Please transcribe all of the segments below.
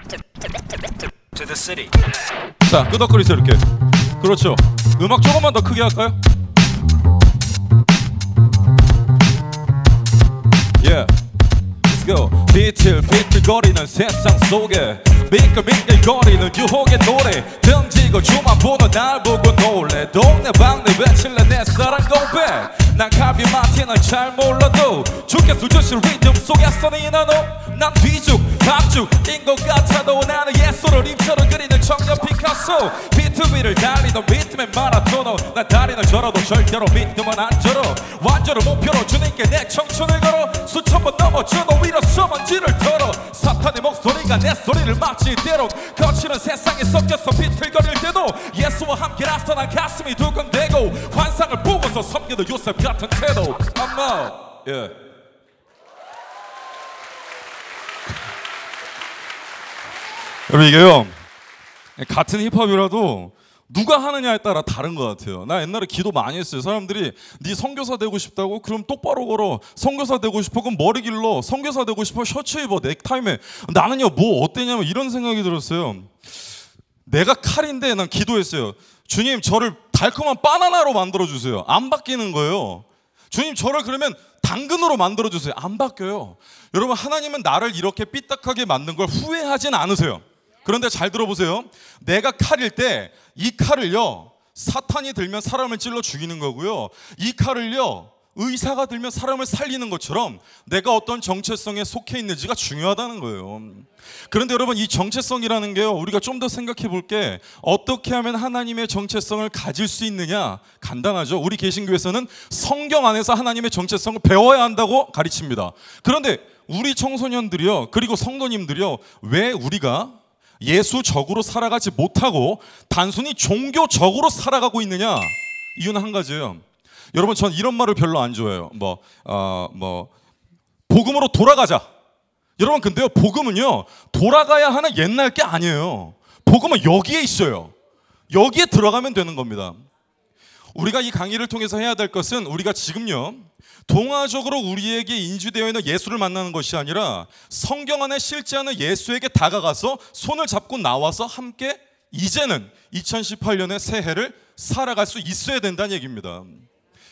to the city. 자, 끄덕거리세요 이렇게. 그렇죠. 음악 조금만 더 크게 할까요? Yeah, let's go. 비틀비틀거리는 세상 속에 미끌미끌거리는 유혹의 노래 던지고 주만 보는 날 보고 놀래. 동네방네 외칠래 내 사랑 고백. 난 카비 마티는 잘 몰라도 죽겠어 주실 리듬 속에서 네 나노. 난 뒤죽 박죽인 것 같아도 나는 예술을 입처럼 그리는 청년 피카소. 비트 위를 달리던 리듬의 마라토너. 난 다리는 절어도 절대로 믿음은 안 절어. 완전을 목표로 주님께 내 청춘을 걸어. 수천 번 넘어져도 위로서만 뒤를 털어. 사탄의 목소리가 내 소리를 막지 때론 거치는 세상에 섞여서 비틀거릴 때도 예수와 함께라서 난 가슴이 두근대고 환상을 보고서 섬기는 요셉 같은 태도. I'm out. Yeah. 여러분 이게요 같은 힙합이라도 누가 하느냐에 따라 다른 것 같아요. 나 옛날에 기도 많이 했어요. 사람들이 네 선교사 되고 싶다고? 그럼 똑바로 걸어. 선교사 되고 싶어? 그럼 머리 길러. 선교사 되고 싶어? 셔츠 입어. 넥타이 매. 나는요 뭐 어때냐면 이런 생각이 들었어요. 내가 칼인데 난 기도했어요. 주님 저를 달콤한 바나나로 만들어주세요. 안 바뀌는 거예요. 주님 저를 그러면 당근으로 만들어주세요. 안 바뀌어요. 여러분 하나님은 나를 이렇게 삐딱하게 만든 걸 후회하진 않으세요. 그런데 잘 들어보세요. 내가 칼일 때 이 칼을요 사탄이 들면 사람을 찔러 죽이는 거고요. 이 칼을요 의사가 들면 사람을 살리는 것처럼 내가 어떤 정체성에 속해 있는지가 중요하다는 거예요. 그런데 여러분 이 정체성이라는 게요 우리가 좀 더 생각해 볼 게 어떻게 하면 하나님의 정체성을 가질 수 있느냐 간단하죠. 우리 개신교에서는 성경 안에서 하나님의 정체성을 배워야 한다고 가르칩니다. 그런데 우리 청소년들이요 그리고 성도님들이요 왜 우리가 예수적으로 살아가지 못하고 단순히 종교적으로 살아가고 있느냐? 이유는 한 가지예요. 여러분 전 이런 말을 별로 안 좋아해요. 복음으로 돌아가자. 여러분 근데요 복음은요 돌아가야 하는 옛날 게 아니에요. 복음은 여기에 있어요. 여기에 들어가면 되는 겁니다. 우리가 이 강의를 통해서 해야 될 것은 우리가 지금요 동화적으로 우리에게 인지되어 있는 예수를 만나는 것이 아니라 성경 안에 실제하는 예수에게 다가가서 손을 잡고 나와서 함께 이제는 2018년의 새해를 살아갈 수 있어야 된다는 얘기입니다.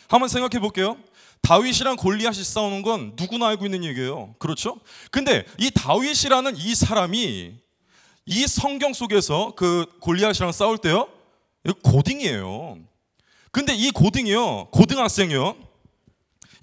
한번 생각해 볼게요. 다윗이랑 골리앗이 싸우는 건 누구나 알고 있는 얘기예요. 그렇죠? 근데 이 다윗이라는 이 사람이 이 성경 속에서 그 골리앗이랑 싸울 때요 고딩이에요. 근데 이 고딩이요 고등학생이요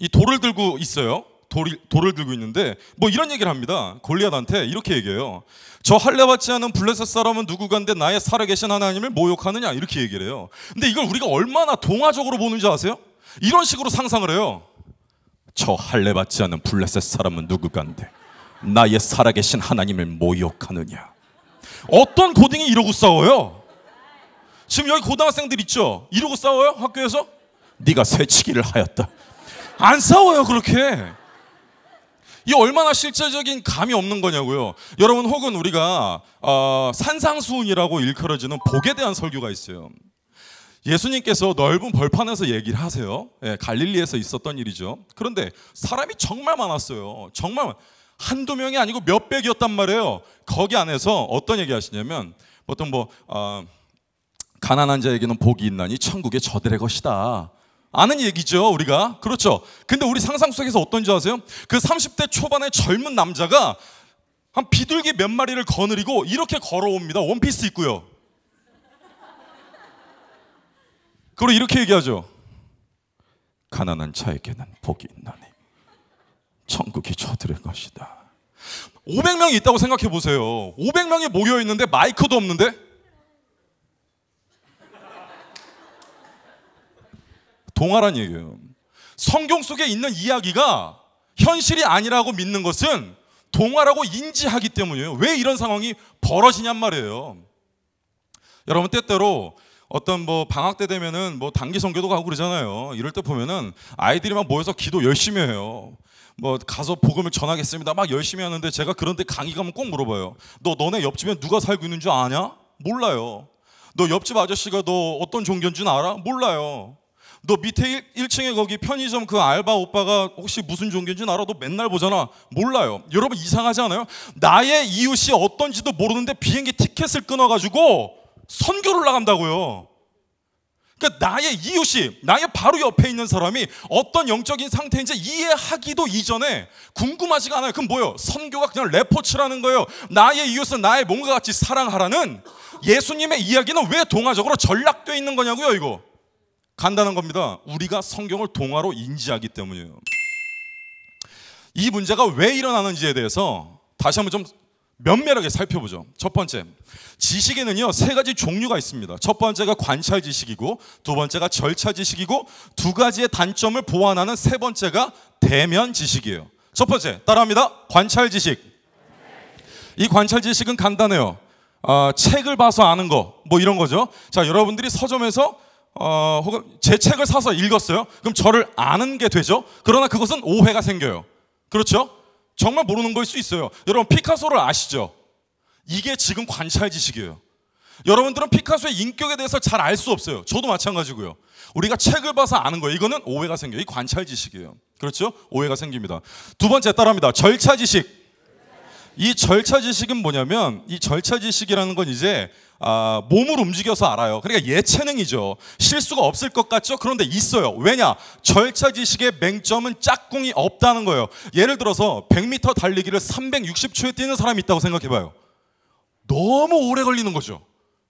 이 돌을 들고 있어요. 돌을 들고 있는데 뭐 이런 얘기를 합니다. 골리앗한테 이렇게 얘기해요. 저 할례받지 않은 블레셋 사람은 누구간데 나의 살아계신 하나님을 모욕하느냐 이렇게 얘기를 해요. 근데 이걸 우리가 얼마나 동화적으로 보는지 아세요? 이런 식으로 상상을 해요. 저 할례받지 않은 블레셋 사람은 누구간데 나의 살아계신 하나님을 모욕하느냐. 어떤 고딩이 이러고 싸워요? 지금 여기 고등학생들 있죠? 이러고 싸워요? 학교에서? 네가 새치기를 하였다. 안 싸워요 그렇게. 이 얼마나 실제적인 감이 없는 거냐고요. 여러분 혹은 우리가 산상수훈이라고 일컬어지는 복에 대한 설교가 있어요. 예수님께서 넓은 벌판에서 얘기를 하세요. 예, 갈릴리에서 있었던 일이죠. 그런데 사람이 정말 많았어요. 정말 한두 명이 아니고 몇백이었단 말이에요. 거기 안에서 어떤 얘기 하시냐면 보통 가난한 자에게는 복이 있나니 천국의 저들의 것이다. 아는 얘기죠 우리가. 그렇죠. 근데 우리 상상 속에서 어떤지 아세요? 그 30대 초반의 젊은 남자가 한 비둘기 몇 마리를 거느리고 이렇게 걸어옵니다. 원피스 입고요. 그리고 이렇게 얘기하죠. 가난한 자에게는 복이 있나니 천국이 저들의 것이다. 500명이 있다고 생각해 보세요. 500명이 모여 있는데 마이크도 없는데 동화란 얘기예요. 성경 속에 있는 이야기가 현실이 아니라고 믿는 것은 동화라고 인지하기 때문이에요. 왜 이런 상황이 벌어지냔 말이에요. 여러분 때때로 어떤 방학 때 되면은 단기 선교도 가고 그러잖아요. 이럴 때 보면은 아이들이 막 모여서 기도 열심히 해요. 가서 복음을 전하겠습니다. 막 열심히 하는데 제가 그런데 강의 가면 꼭 물어봐요. 너네 옆집에 누가 살고 있는 줄 아냐? 몰라요. 너 옆집 아저씨가 너 어떤 종교인 줄 알아? 몰라요. 너 밑에 1층에 거기 편의점 그 알바 오빠가 혹시 무슨 종교인지 알아? 너 맨날 보잖아. 몰라요. 여러분 이상하지 않아요? 나의 이웃이 어떤지도 모르는데 비행기 티켓을 끊어가지고 선교를 나간다고요. 그러니까 나의 이웃이, 나의 바로 옆에 있는 사람이 어떤 영적인 상태인지 이해하기도 이전에 궁금하지가 않아요. 그럼 뭐예요? 선교가 그냥 레포츠라는 거예요. 나의 이웃은 나의 몸과 같이 사랑하라는 예수님의 이야기는 왜 동화적으로 전락되어 있는 거냐고요, 이거. 간단한 겁니다. 우리가 성경을 동화로 인지하기 때문이에요. 이 문제가 왜 일어나는지에 대해서 다시 한번 좀 면밀하게 살펴보죠. 첫 번째, 지식에는요 3가지 종류가 있습니다. 첫 번째가 관찰 지식이고, 두 번째가 절차 지식이고, 두 가지의 단점을 보완하는 세 번째가 대면 지식이에요. 첫 번째, 따라합니다. 관찰 지식. 이 관찰 지식은 간단해요. 책을 봐서 아는 거, 뭐 이런 거죠. 자, 여러분들이 서점에서 혹은 제 책을 사서 읽었어요. 그럼 저를 아는 게 되죠. 그러나 그것은 오해가 생겨요. 그렇죠? 정말 모르는 거일 수 있어요. 여러분 피카소를 아시죠? 이게 지금 관찰 지식이에요. 여러분들은 피카소의 인격에 대해서 잘 알 수 없어요. 저도 마찬가지고요. 우리가 책을 봐서 아는 거예요. 이거는 오해가 생겨요. 이 관찰 지식이에요. 그렇죠? 오해가 생깁니다. 두 번째 따라합니다. 절차 지식. 이 절차 지식은 뭐냐면, 이 절차 지식이라는 건 이제 몸을 움직여서 알아요. 그러니까 예체능이죠. 실수가 없을 것 같죠? 그런데 있어요. 왜냐? 절차 지식의 맹점은 짝꿍이 없다는 거예요. 예를 들어서 100m 달리기를 360초에 뛰는 사람이 있다고 생각해봐요. 너무 오래 걸리는 거죠.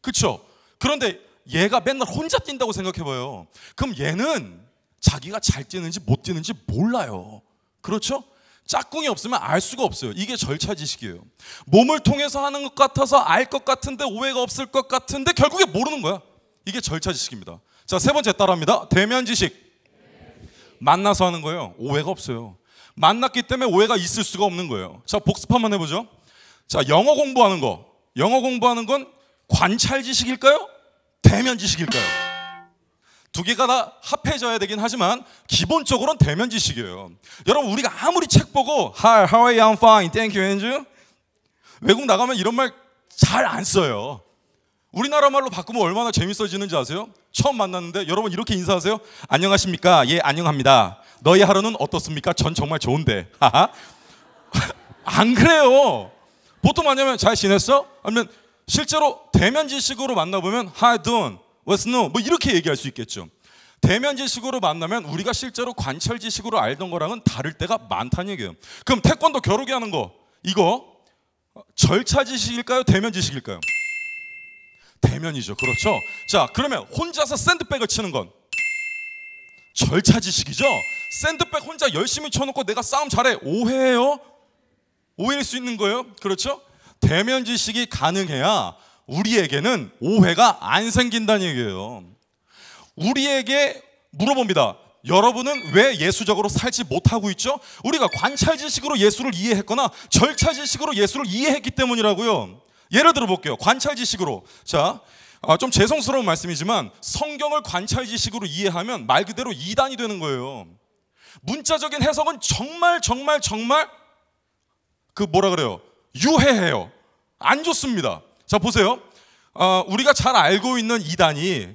그렇죠? 그런데 얘가 맨날 혼자 뛴다고 생각해봐요. 그럼 얘는 자기가 잘 뛰는지 못 뛰는지 몰라요. 그렇죠? 짝꿍이 없으면 알 수가 없어요. 이게 절차 지식이에요. 몸을 통해서 하는 것 같아서 알 것 같은데 오해가 없을 것 같은데 결국에 모르는 거야. 이게 절차 지식입니다. 자, 세 번째 따라합니다. 대면 지식. 만나서 하는 거예요. 오해가 없어요. 만났기 때문에 오해가 있을 수가 없는 거예요. 자, 복습 한번 해보죠. 자, 영어 공부하는 거. 영어 공부하는 건 관찰 지식일까요? 대면 지식일까요? 두 개가 다 합해져야 되긴 하지만 기본적으로는 대면 지식이에요. 여러분 우리가 아무리 책 보고 Hi, how are you? I'm fine, thank you, and you? 외국 나가면 이런 말 잘 안 써요. 우리나라 말로 바꾸면 얼마나 재밌어지는지 아세요? 처음 만났는데 여러분 이렇게 인사하세요. 안녕하십니까? 예, 안녕합니다. 너희 하루는 어떻습니까? 전 정말 좋은데. 안 그래요. 보통 뭐냐면 잘 지냈어? 아니면 실제로 대면 지식으로 만나보면 How you doing? What's new? 뭐 이렇게 얘기할 수 있겠죠. 대면 지식으로 만나면 우리가 실제로 관찰 지식으로 알던 거랑은 다를 때가 많다는 얘기예요. 그럼 태권도 겨루기 하는 거, 이거 절차 지식일까요? 대면 지식일까요? 대면이죠. 그렇죠. 자, 그러면 혼자서 샌드백을 치는 건 절차 지식이죠. 샌드백 혼자 열심히 쳐놓고 내가 싸움 잘해. 오해예요. 오해일 수 있는 거예요. 그렇죠. 대면 지식이 가능해야 우리에게는 오해가 안 생긴다는 얘기예요. 우리에게 물어봅니다. 여러분은 왜 예수적으로 살지 못하고 있죠? 우리가 관찰 지식으로 예수를 이해했거나 절차 지식으로 예수를 이해했기 때문이라고요. 예를 들어 볼게요. 관찰 지식으로. 자, 좀 죄송스러운 말씀이지만 성경을 관찰 지식으로 이해하면 말 그대로 이단이 되는 거예요. 문자적인 해석은 정말 그 뭐라 그래요? 유해해요. 안 좋습니다. 자, 보세요. 우리가 잘 알고 있는 이단이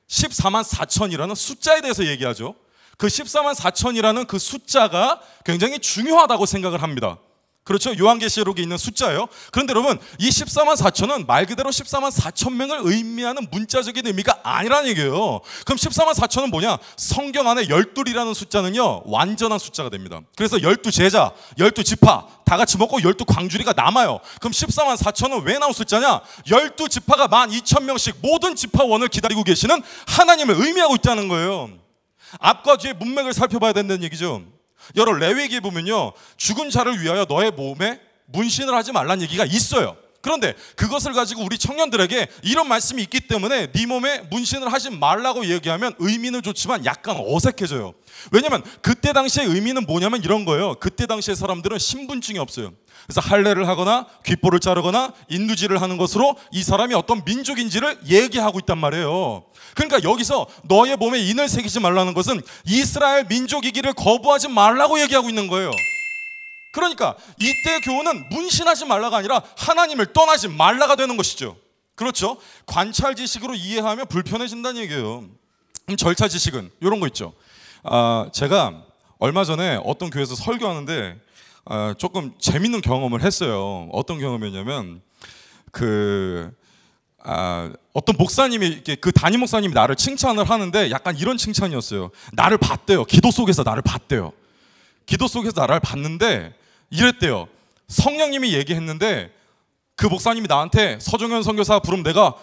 14만 4천이라는 숫자에 대해서 얘기하죠. 그 14만 4천이라는 그 숫자가 굉장히 중요하다고 생각을 합니다. 그렇죠? 요한계시록에 있는 숫자예요. 그런데 여러분, 이 14만 4천은 말 그대로 14만 4천 명을 의미하는 문자적인 의미가 아니라는 얘기예요. 그럼 14만 4천은 뭐냐? 성경 안에 12이라는 숫자는요, 완전한 숫자가 됩니다. 그래서 12제자, 12지파 다 같이 먹고 12광주리가 남아요. 그럼 14만 4천은 왜 나온 숫자냐? 12지파가 12,000명씩 모든 지파원을 기다리고 계시는 하나님을 의미하고 있다는 거예요. 앞과 뒤에 문맥을 살펴봐야 된다는 얘기죠. 여러분 레위기에 보면요, 죽은 자를 위하여 너의 몸에 문신을 하지 말라는 얘기가 있어요. 그런데 그것을 가지고 우리 청년들에게 이런 말씀이 있기 때문에 네 몸에 문신을 하지 말라고 얘기하면 의미는 좋지만 약간 어색해져요. 왜냐면 그때 당시의 의미는 뭐냐면 이런 거예요. 그때 당시의 사람들은 신분증이 없어요. 그래서 할례를 하거나 귓볼을 자르거나 인두질을 하는 것으로 이 사람이 어떤 민족인지를 얘기하고 있단 말이에요. 그러니까 여기서 너의 몸에 인을 새기지 말라는 것은 이스라엘 민족이기를 거부하지 말라고 얘기하고 있는 거예요. 그러니까 이때 교훈은 문신하지 말라가 아니라 하나님을 떠나지 말라가 되는 것이죠. 그렇죠? 관찰 지식으로 이해하면 불편해진다는 얘기예요. 절차 지식은 이런 거 있죠. 제가 얼마 전에 어떤 교회에서 설교하는데 조금 재밌는 경험을 했어요. 어떤 경험이었냐면 어떤 목사님이 이렇게 그 담임 목사님이 나를 칭찬을 하는데 약간 이런 칭찬이었어요. 나를 봤대요. 기도 속에서 나를 봤대요. 기도 속에서 나를 봤는데 이랬대요. 성령님이 얘기했는데 그 목사님이 나한테 서종현 선교사 부르면 내가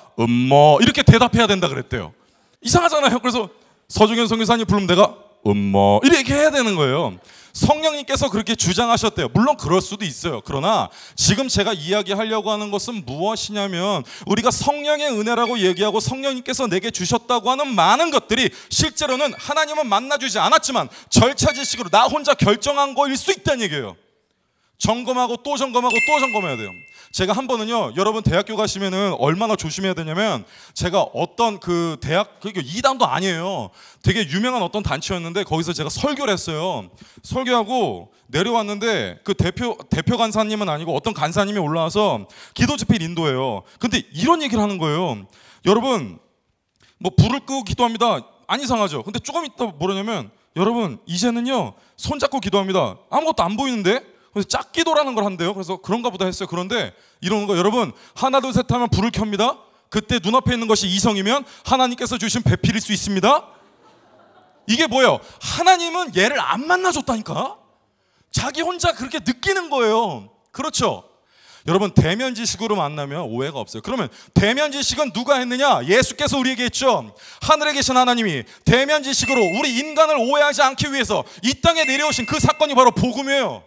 이렇게 대답해야 된다 그랬대요. 이상하잖아요. 그래서 서종현 선교사님 부르면 내가 이렇게 해야 되는 거예요. 성령님께서 그렇게 주장하셨대요. 물론 그럴 수도 있어요. 그러나 지금 제가 이야기하려고 하는 것은 무엇이냐면 우리가 성령의 은혜라고 얘기하고 성령님께서 내게 주셨다고 하는 많은 것들이 실제로는 하나님은 만나주지 않았지만 절차 지식으로 나 혼자 결정한 거일 수 있다는 얘기예요. 점검하고 또 점검하고 또 점검해야 돼요. 제가 한 번은요, 여러분 대학교 가시면은 얼마나 조심해야 되냐면 제가 어떤 그 대학, 그게 이단도 아니에요. 되게 유명한 어떤 단체였는데 거기서 제가 설교를 했어요. 설교하고 내려왔는데 그 대표 간사님은 아니고 어떤 간사님이 올라와서 기도 집회를 인도해요. 근데 이런 얘기를 하는 거예요. 여러분, 뭐 불을 끄고 기도합니다. 안 이상하죠? 근데 조금 있다 뭐냐면 여러분 이제는요 손잡고 기도합니다. 아무것도 안 보이는데? 그래서 짝기도라는 걸 한대요. 그래서 그런가 보다 했어요. 그런데 이러는 거 여러분 하나 둘 셋 하면 불을 켭니다. 그때 눈앞에 있는 것이 이성이면 하나님께서 주신 배필일 수 있습니다. 이게 뭐예요? 하나님은 얘를 안 만나줬다니까. 자기 혼자 그렇게 느끼는 거예요. 그렇죠? 여러분 대면 지식으로 만나면 오해가 없어요. 그러면 대면 지식은 누가 했느냐? 예수께서 우리에게 했죠. 하늘에 계신 하나님이 대면 지식으로 우리 인간을 오해하지 않기 위해서 이 땅에 내려오신 그 사건이 바로 복음이에요.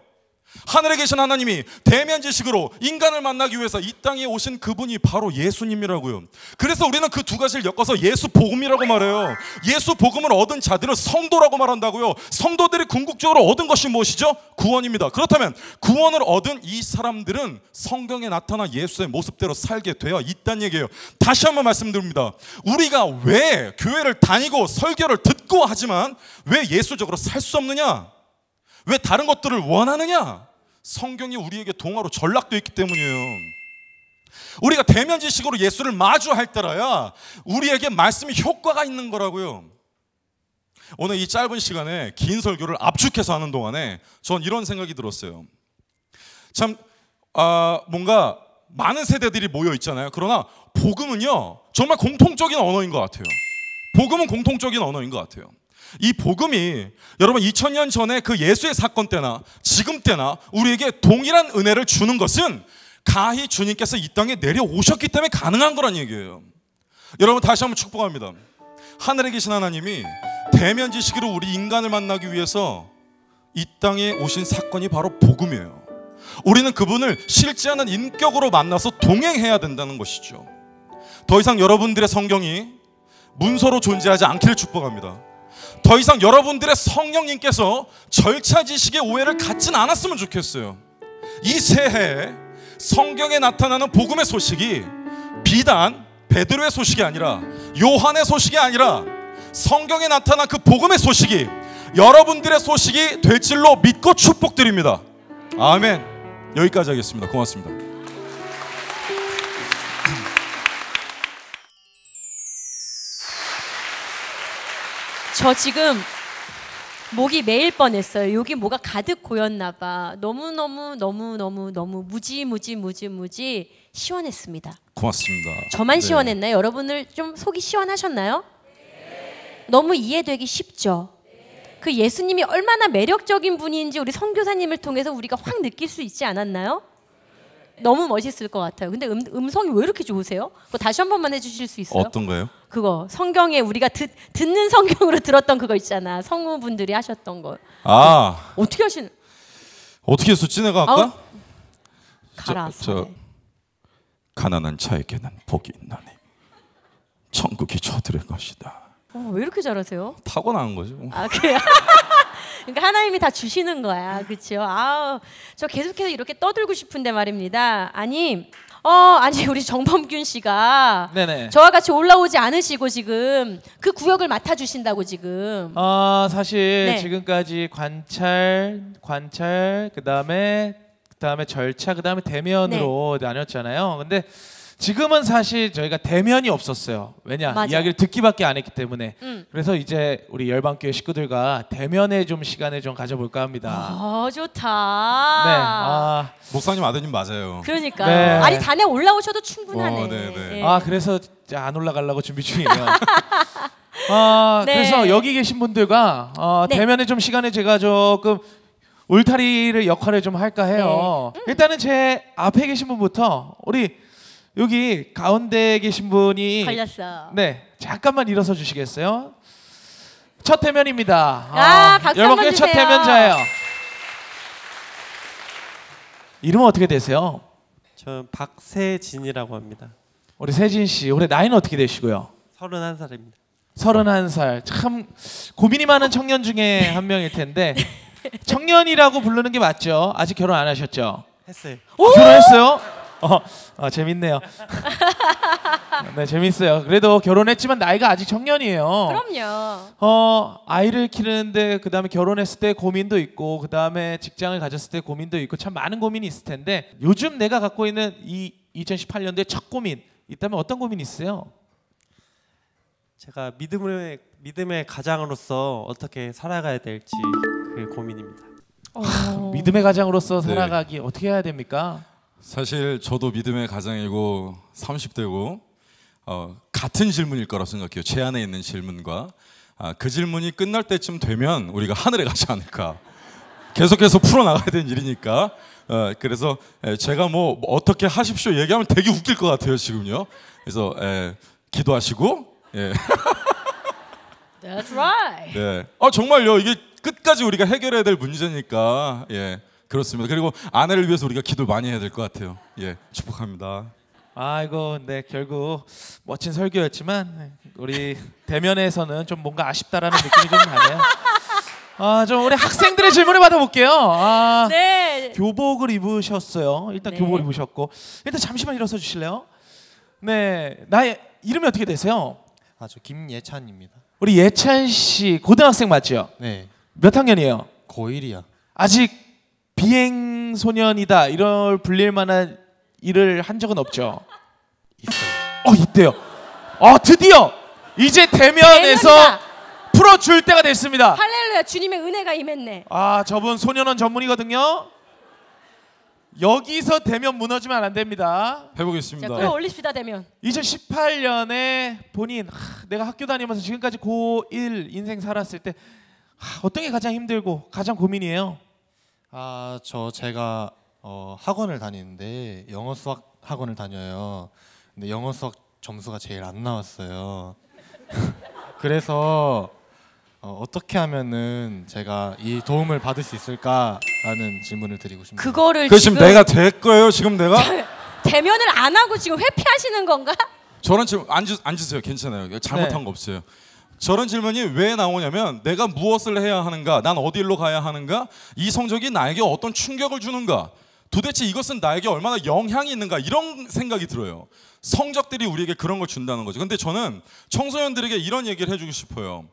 하늘에 계신 하나님이 대면 지식으로 인간을 만나기 위해서 이 땅에 오신 그분이 바로 예수님이라고요. 그래서 우리는 그 두 가지를 엮어서 예수 복음이라고 말해요. 예수 복음을 얻은 자들은 성도라고 말한다고요. 성도들이 궁극적으로 얻은 것이 무엇이죠? 구원입니다. 그렇다면 구원을 얻은 이 사람들은 성경에 나타난 예수의 모습대로 살게 되어 있다는 얘기예요. 다시 한번 말씀드립니다. 우리가 왜 교회를 다니고 설교를 듣고 하지만 왜 예수적으로 살 수 없느냐? 왜 다른 것들을 원하느냐? 성경이 우리에게 동화로 전락되어 있기 때문이에요. 우리가 대면 지식으로 예수를 마주할 때라야 우리에게 말씀이 효과가 있는 거라고요. 오늘 이 짧은 시간에 긴 설교를 압축해서 하는 동안에 전 이런 생각이 들었어요. 참 뭔가 많은 세대들이 모여 있잖아요. 그러나 복음은요 정말 공통적인 언어인 것 같아요. 복음은 공통적인 언어인 것 같아요. 이 복음이 여러분 2000년 전에 그 예수의 사건 때나 지금 때나 우리에게 동일한 은혜를 주는 것은 가히 주님께서 이 땅에 내려오셨기 때문에 가능한 거란 얘기예요. 여러분 다시 한번 축복합니다. 하늘에 계신 하나님이 대면 지식으로 우리 인간을 만나기 위해서 이 땅에 오신 사건이 바로 복음이에요. 우리는 그분을 실제하는 인격으로 만나서 동행해야 된다는 것이죠. 더 이상 여러분들의 성경이 문서로 존재하지 않기를 축복합니다. 더 이상 여러분들의 성령님께서 절차 지식의 오해를 갖진 않았으면 좋겠어요. 이 새해에 성경에 나타나는 복음의 소식이 비단 베드로의 소식이 아니라 요한의 소식이 아니라 성경에 나타난 그 복음의 소식이 여러분들의 소식이 될 줄로 믿고 축복드립니다. 아멘. 여기까지 하겠습니다. 고맙습니다. 저 지금 목이 메일 뻔했어요. 여기 뭐가 가득 고였나 봐. 너무 무지 시원했습니다. 고맙습니다. 저만 시원했나요? 여러분들 좀 속이 시원하셨나요? 너무 이해되기 쉽죠? 그 예수님이 얼마나 매력적인 분인지 우리 선교사님을 통해서 우리가 확 느낄 수 있지 않았나요? 너무 멋있을 것 같아요. 근데 음성이 왜 이렇게 좋으세요? 그거 다시 한 번만 해주실 수 있어요? 어떤 거요? 그거 성경에 우리가 듣는 성경으로 들었던 그거 있잖아. 성우분들이 하셨던 거. 어떻게 하시는? 어떻게 했었지 내가 아까? 가라사. 가난한 자에게는 복이 있나니 천국이 저들의 것이다. 왜 이렇게 잘하세요? 타고난 거죠. 그래요? 그러니까 하나님이 다 주시는 거야, 그렇죠? 저 계속해서 이렇게 떠들고 싶은데 말입니다. 아니 우리 정범균 씨가 네네. 저와 같이 올라오지 않으시고 지금 그 구역을 맡아 주신다고 지금. 사실 네. 지금까지 관찰 그다음에 절차 그다음에 대면으로 나눴잖아요. 근데 지금은 사실 저희가 대면이 없었어요. 왜냐? 맞아요. 이야기를 듣기밖에 안 했기 때문에. 그래서 이제 우리 열방교회 식구들과 대면의 좀 시간을 좀 가져볼까 합니다. 좋다. 네. 목사님 아드님 맞아요. 그러니까요. 네. 아니 단에 올라오셔도 충분하네. 네. 예. 그래서 안 올라가려고 준비 중이에요. 네. 그래서 여기 계신 분들과 네. 대면에 좀 시간을 제가 조금 울타리를 역할을 좀 할까 해요. 일단은 제 앞에 계신 분부터 우리 여기 가운데 계신 분이 걸렸어. 네, 잠깐만 일어서 주시겠어요? 첫 대면입니다. 박수 열방교회 한번 첫 주세요. 대면자예요. 이름은 어떻게 되세요? 저는 박세진이라고 합니다. 우리 세진 씨, 올해 나이는 어떻게 되시고요? 31살입니다. 31살. 참 고민이 많은 청년 중에 한 명일 텐데 청년이라고 부르는 게 맞죠? 아직 결혼 안 하셨죠? 했어요. 결혼했어요? 재밌네요. 네, 재밌어요. 그래도 결혼했지만 나이가 아직 청년이에요. 그럼요. 아이를 키우는데 그다음에 결혼했을 때 고민도 있고 그다음에 직장을 가졌을 때 고민도 있고 참 많은 고민이 있을 텐데 요즘 내가 갖고 있는 이 2018년도의 첫 고민 있다면 어떤 고민이 있어요? 제가 믿음의 가장으로서 어떻게 살아가야 될지 그게 고민입니다. 믿음의 가장으로서 살아가기 어떻게 해야 됩니까? 사실 저도 믿음의 가장이고 30대고 같은 질문일 거라고 생각해요. 제 안에 있는 질문과 그 질문이 끝날 때쯤 되면 우리가 하늘에 가지 않을까. 계속해서 풀어나가야 되는 일이니까. 그래서 제가 뭐 어떻게 하십시오 얘기하면 되게 웃길 것 같아요 지금요. 그래서 기도하시고. 예. That's right. 네. 정말요. 이게 끝까지 우리가 해결해야 될 문제니까. 예. 그렇습니다. 그리고 아내를 위해서 우리가 기도 많이 해야 될 것 같아요. 예. 축복합니다. 아이고, 네, 결국 멋진 설교였지만 우리 대면에서는 좀 뭔가 아쉽다라는 느낌이 좀 나네요. 좀 우리 학생들의 질문을 받아볼게요. 네. 교복을 입으셨어요. 일단 네. 교복을 입으셨고 일단 잠시만 일어서 주실래요? 네, 나의 이름이 어떻게 되세요? 저 김예찬입니다. 우리 예찬 씨 고등학생 맞죠? 네, 몇 학년이에요? 고1이요. 아직 비행 소년이다 이럴 불릴 만한 일을 한 적은 없죠? 있어요. 있대요. 드디어 이제 대면에서 대면이다. 풀어줄 때가 됐습니다. 할렐루야, 주님의 은혜가 임했네. 저분 소년원 전문이거든요. 여기서 대면 무너지면 안 됩니다. 자, 해보겠습니다. 끌어올립시다 대면. 2018년에 본인 내가 학교 다니면서 지금까지 고1 인생 살았을 때 어떤 게 가장 힘들고 가장 고민이에요? 제가 학원을 다니는데 영어 수학 학원을 다녀요. 근데 영어 수학 점수가 제일 안 나왔어요. 그래서 어떻게 하면은 제가 이 도움을 받을 수 있을까라는 질문을 드리고 싶네요. 그거를 그 지금 내가 될 거예요. 지금 내가 대면을 안 하고 지금 회피하시는 건가? 저런 질문 앉으세요. 괜찮아요. 잘못한 네. 거 없어요. 저런 질문이 왜 나오냐면 내가 무엇을 해야 하는가, 난 어디로 가야 하는가, 이 성적이 나에게 어떤 충격을 주는가, 도대체 이것은 나에게 얼마나 영향이 있는가, 이런 생각이 들어요. 성적들이 우리에게 그런 걸 준다는 거죠. 근데 저는 청소년들에게 이런 얘기를 해주고 싶어요.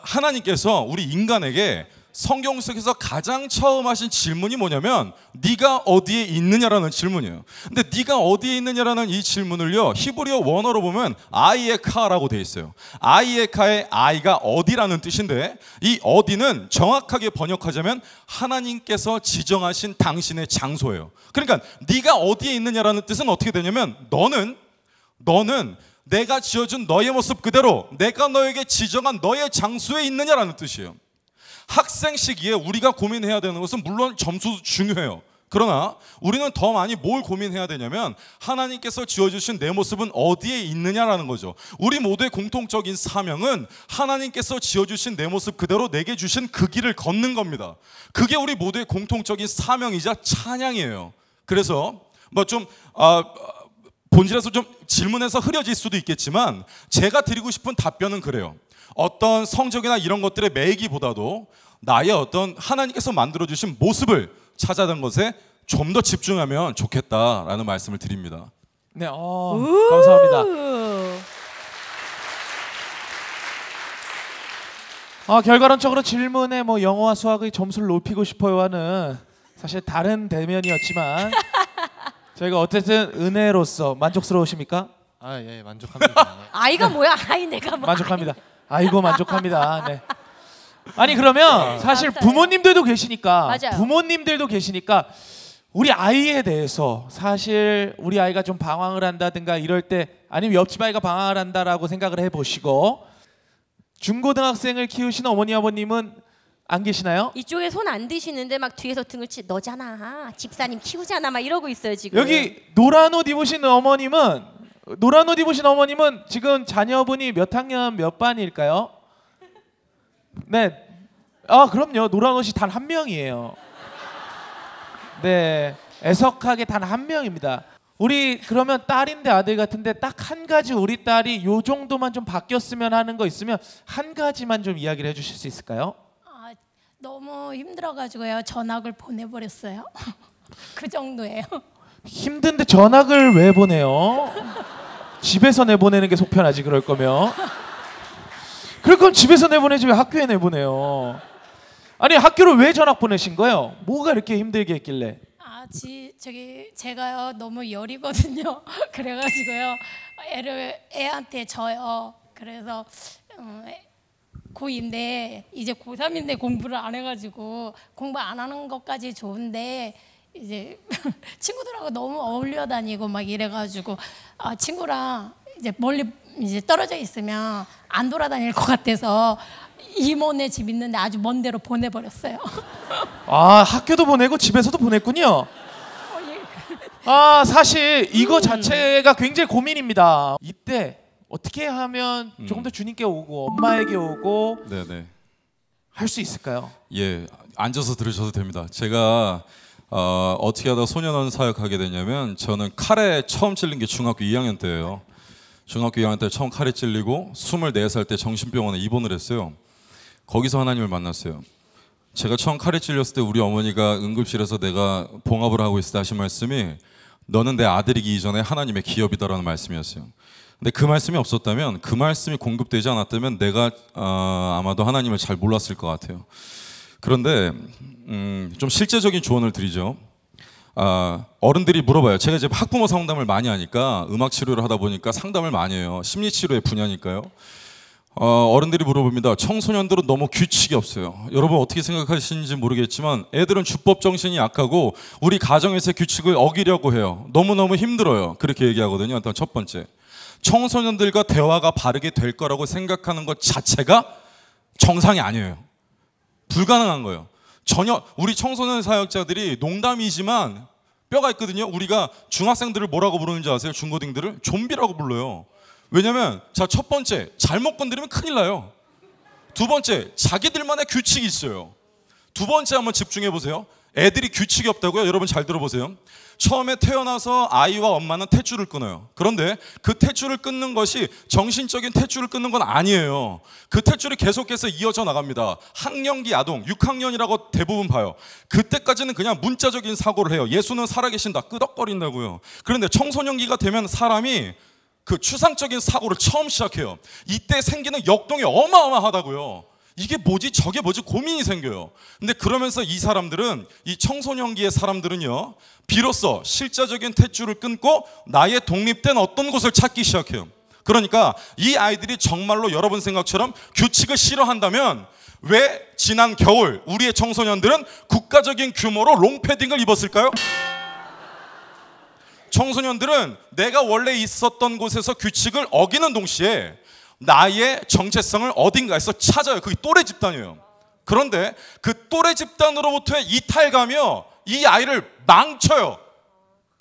하나님께서 우리 인간에게 성경 속에서 가장 처음 하신 질문이 뭐냐면 네가 어디에 있느냐라는 질문이에요. 근데 네가 어디에 있느냐라는 이 질문을요, 히브리어 원어로 보면 아이에카라고 돼 있어요. 아이에카의 아이가 어디라는 뜻인데, 이 어디는 정확하게 번역하자면 하나님께서 지정하신 당신의 장소예요. 그러니까 네가 어디에 있느냐라는 뜻은 어떻게 되냐면 너는 내가 지어준 너의 모습 그대로 내가 너에게 지정한 너의 장소에 있느냐라는 뜻이에요. 학생 시기에 우리가 고민해야 되는 것은 물론 점수도 중요해요. 그러나 우리는 더 많이 뭘 고민해야 되냐면 하나님께서 지어주신 내 모습은 어디에 있느냐라는 거죠. 우리 모두의 공통적인 사명은 하나님께서 지어주신 내 모습 그대로 내게 주신 그 길을 걷는 겁니다. 그게 우리 모두의 공통적인 사명이자 찬양이에요. 그래서 본질에서 좀 질문에서 흐려질 수도 있겠지만 제가 드리고 싶은 답변은 그래요. 어떤 성적이나 이런 것들에 매이기보다도 나의 어떤 하나님께서 만들어주신 모습을 찾아낸 것에 좀 더 집중하면 좋겠다라는 말씀을 드립니다. 네, 감사합니다. 결과론적으로 질문에 영어와 수학의 점수를 높이고 싶어요 하는 사실 다른 대면이었지만 저희가 어쨌든 은혜로서 만족스러우십니까? 아, 예, 만족합니다. 아이가 뭐야? 아이 내가 뭐? 만족합니다. 아이고 만족합니다. 네. 아니 그러면 사실 맞아요. 부모님들도 계시니까 맞아요. 부모님들도 계시니까 우리 아이에 대해서 사실 우리 아이가 좀 방황을 한다든가 이럴 때 아니면 옆집 아이가 방황을 한다라고 생각을 해보시고 중고등학생을 키우시는 어머니 아버님은 안 계시나요? 이쪽에 손 안 드시는데 막 뒤에서 등을 치 너잖아 집사님 키우잖아 막 이러고 있어요 지금. 여기 노란 옷 입으신 어머님은 지금 자녀분이 몇 학년 몇 반일까요? 네. 아 그럼요. 노란 옷이 단 한 명이에요. 네. 애석하게 단 한 명입니다. 우리 그러면 딸인데 아들 같은데 딱 한 가지 우리 딸이 요 정도만 좀 바뀌었으면 하는 거 있으면 한 가지만 좀 이야기를 해주실 수 있을까요? 아, 너무 힘들어가지고요. 전학을 보내버렸어요. 그 정도예요. 힘든데 전학을 왜 보내요? 집에서 내보내는 게 속편하지 그럴 거면. 그럴 거면 집에서 내보내지 왜 학교에 내보내요? 아니 학교를 왜 전학 보내신 거예요? 뭐가 이렇게 힘들게 했길래? 저기 제가요 너무 열이거든요. 그래가지고요 애한테 져요. 그래서 고2인데 이제 고3인데 공부를 안 해가지고 공부 안 하는 것까지 좋은데 이제 친구들하고 너무 어울려 다니고 막 이래가지고 친구랑 이제 멀리 이제 떨어져 있으면 안 돌아다닐 것 같아서 이모네 집 있는데 아주 먼 데로 보내버렸어요. 아 학교도 보내고 집에서도 보냈군요. 아 사실 이거 자체가 굉장히 고민입니다. 이때 어떻게 하면 조금 더 주님께 오고 엄마에게 오고 네네. 할 수 있을까요? 예, 앉아서 들으셔도 됩니다. 제가 어떻게 하다 소년원 사역하게 되냐면 저는 칼에 처음 찔린 게 중학교 2학년 때예요. 중학교 2학년 때 처음 칼에 찔리고 24살 때 정신병원에 입원을 했어요. 거기서 하나님을 만났어요. 제가 처음 칼에 찔렸을 때 우리 어머니가 응급실에서 내가 봉합을 하고 있을 때 하신 말씀이 너는 내 아들이기 이전에 하나님의 기업이다라는 말씀이었어요. 근데 그 말씀이 없었다면, 그 말씀이 공급되지 않았다면 내가 아마도 하나님을 잘 몰랐을 것 같아요. 그런데 좀 실제적인 조언을 드리죠. 어른들이 물어봐요. 제가 이제 학부모 상담을 많이 하니까 음악 치료를 하다 보니까 상담을 많이 해요. 심리 치료의 분야니까요. 어른들이 물어봅니다. 청소년들은 너무 규칙이 없어요. 여러분 어떻게 생각하시는지 모르겠지만 애들은 주법 정신이 약하고 우리 가정에서의 규칙을 어기려고 해요. 너무너무 힘들어요. 그렇게 얘기하거든요. 일단 첫 번째, 청소년들과 대화가 바르게 될 거라고 생각하는 것 자체가 정상이 아니에요. 불가능한 거예요. 전혀. 우리 청소년 사역자들이 농담이지만 뼈가 있거든요. 우리가 중학생들을 뭐라고 부르는지 아세요? 중고딩들을 좀비라고 불러요. 왜냐면 자, 첫 번째, 잘못 건드리면 큰일 나요. 두 번째, 자기들만의 규칙이 있어요. 두 번째 한번 집중해 보세요. 애들이 규칙이 없다고요? 여러분 잘 들어보세요. 처음에 태어나서 아이와 엄마는 탯줄을 끊어요. 그런데 그 탯줄을 끊는 것이 정신적인 탯줄을 끊는 건 아니에요. 그 탯줄이 계속해서 이어져 나갑니다. 학령기 아동, 6학년이라고 대부분 봐요. 그때까지는 그냥 문자적인 사고를 해요. 예수는 살아계신다, 끄덕거린다고요. 그런데 청소년기가 되면 사람이 그 추상적인 사고를 처음 시작해요. 이때 생기는 역동이 어마어마하다고요. 이게 뭐지 저게 뭐지 고민이 생겨요. 근데 그러면서 이 사람들은, 이 청소년기의 사람들은요, 비로소 실제적인 탯줄을 끊고 나의 독립된 어떤 곳을 찾기 시작해요. 그러니까 이 아이들이 정말로 여러분 생각처럼 규칙을 싫어한다면 왜 지난 겨울 우리의 청소년들은 국가적인 규모로 롱패딩을 입었을까요? 청소년들은 내가 원래 있었던 곳에서 규칙을 어기는 동시에 나의 정체성을 어딘가에서 찾아요. 그게 또래 집단이에요. 그런데 그 또래 집단으로부터의 이탈감이요, 이 아이를 망쳐요.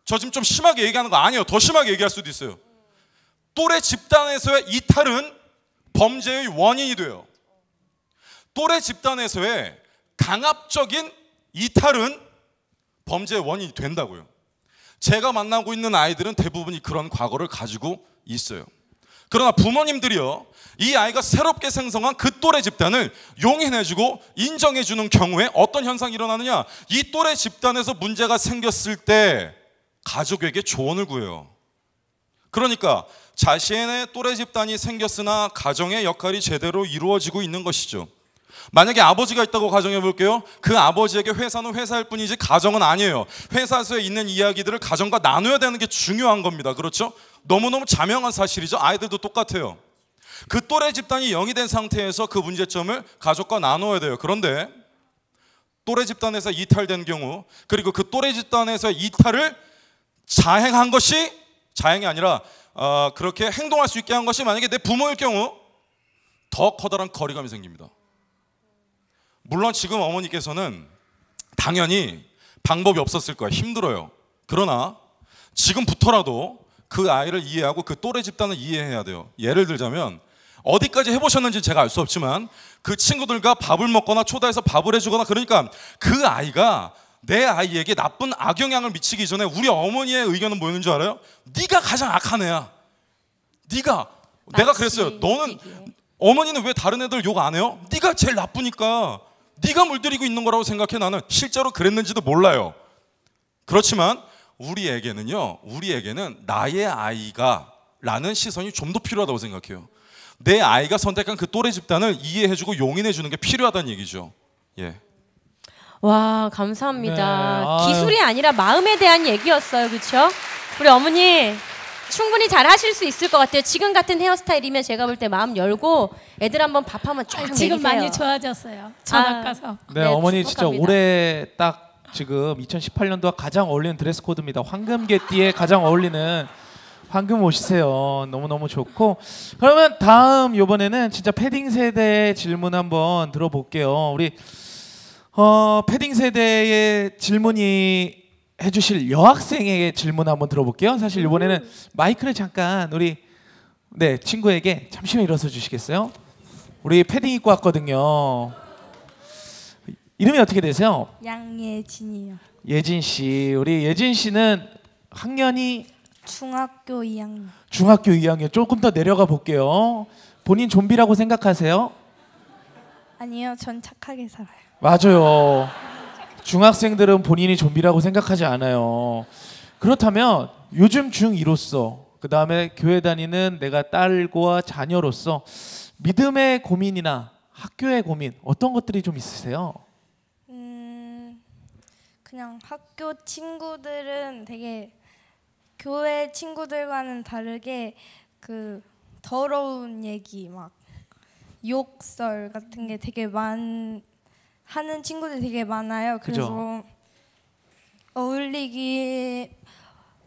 저 지금 좀 심하게 얘기하는 거 아니에요. 더 심하게 얘기할 수도 있어요. 또래 집단에서의 이탈은 범죄의 원인이 돼요. 또래 집단에서의 강압적인 이탈은 범죄의 원인이 된다고요. 제가 만나고 있는 아이들은 대부분이 그런 과거를 가지고 있어요. 그러나 부모님들이요, 이 아이가 새롭게 생성한 그 또래 집단을 용인해주고 인정해주는 경우에 어떤 현상이 일어나느냐, 이 또래 집단에서 문제가 생겼을 때 가족에게 조언을 구해요. 그러니까 자신의 또래 집단이 생겼으나 가정의 역할이 제대로 이루어지고 있는 것이죠. 만약에 아버지가 있다고 가정해 볼게요. 그 아버지에게 회사는 회사일 뿐이지 가정은 아니에요. 회사에서 있는 이야기들을 가정과 나눠야 되는 게 중요한 겁니다. 그렇죠? 너무너무 자명한 사실이죠. 아이들도 똑같아요. 그 또래 집단이 0이 된 상태에서 그 문제점을 가족과 나눠야 돼요. 그런데 또래 집단에서 이탈된 경우, 그리고 그 또래 집단에서 이탈을 자행한 것이, 자행이 아니라 그렇게 행동할 수 있게 한 것이 만약에 내 부모일 경우 더 커다란 거리감이 생깁니다. 물론 지금 어머니께서는 당연히 방법이 없었을 거야. 힘들어요. 그러나 지금부터라도 그 아이를 이해하고 그 또래 집단을 이해해야 돼요. 예를 들자면 어디까지 해보셨는지 제가 알 수 없지만 그 친구들과 밥을 먹거나 초대해서 밥을 해주거나, 그러니까 그 아이가 내 아이에게 나쁜 악영향을 미치기 전에 우리 어머니의 의견은 뭐였는 줄 알아요? 네가 가장 악한 애야. 네가. 내가 그랬어요. 너는, 어머니는 왜 다른 애들 욕 안 해요? 네가 제일 나쁘니까 네가 물들이고 있는 거라고 생각해. 나는 실제로 그랬는지도 몰라요. 그렇지만 우리에게는 나의 아이가 라는 시선이 좀 더 필요하다고 생각해요. 내 아이가 선택한 그 또래 집단을 이해해주고 용인해주는 게 필요하다는 얘기죠. 예. 와, 감사합니다. 네, 기술이 아니라 마음에 대한 얘기였어요. 그렇죠? 우리 어머니 충분히 잘 하실 수 있을 것 같아요. 지금 같은 헤어스타일이면 제가 볼 때 마음 열고 애들 한번 밥 한번 쫙 지금 먹이세요. 많이 좋아졌어요. 전학 가서. 네, 네, 어머니 진짜 축복합니다. 올해 딱 지금 2018년도와 가장 어울리는 드레스 코드입니다. 황금개띠에 가장 어울리는 황금 옷이세요. 너무너무 좋고, 그러면 다음 이번에는 진짜 패딩 세대 질문 한번 들어볼게요. 우리 패딩 세대의 질문이 해주실 여학생에게 질문 한번 들어볼게요. 사실 이번에는 마이크를 잠깐 우리 친구에게 잠시만 일어서 주시겠어요? 우리 패딩 입고 왔거든요. 이름이 어떻게 되세요? 양예진이요. 예진 씨. 우리 예진 씨는 학년이 중학교 2학년. 중학교 2학년. 조금 더 내려가 볼게요. 본인 좀비라고 생각하세요? 아니요, 전 착하게 살아요. 맞아요. 중학생들은 본인이 좀비라고 생각하지 않아요. 그렇다면 요즘 중2로서, 그 다음에 교회 다니는 내가 딸과 자녀로서 믿음의 고민이나 학교의 고민, 어떤 것들이 좀 있으세요? 그냥 학교 친구들은 되게 교회 친구들과는 다르게 그 더러운 얘기, 막 욕설 같은 게 되게 하는 친구들이 되게 많아요. 그래서 그죠?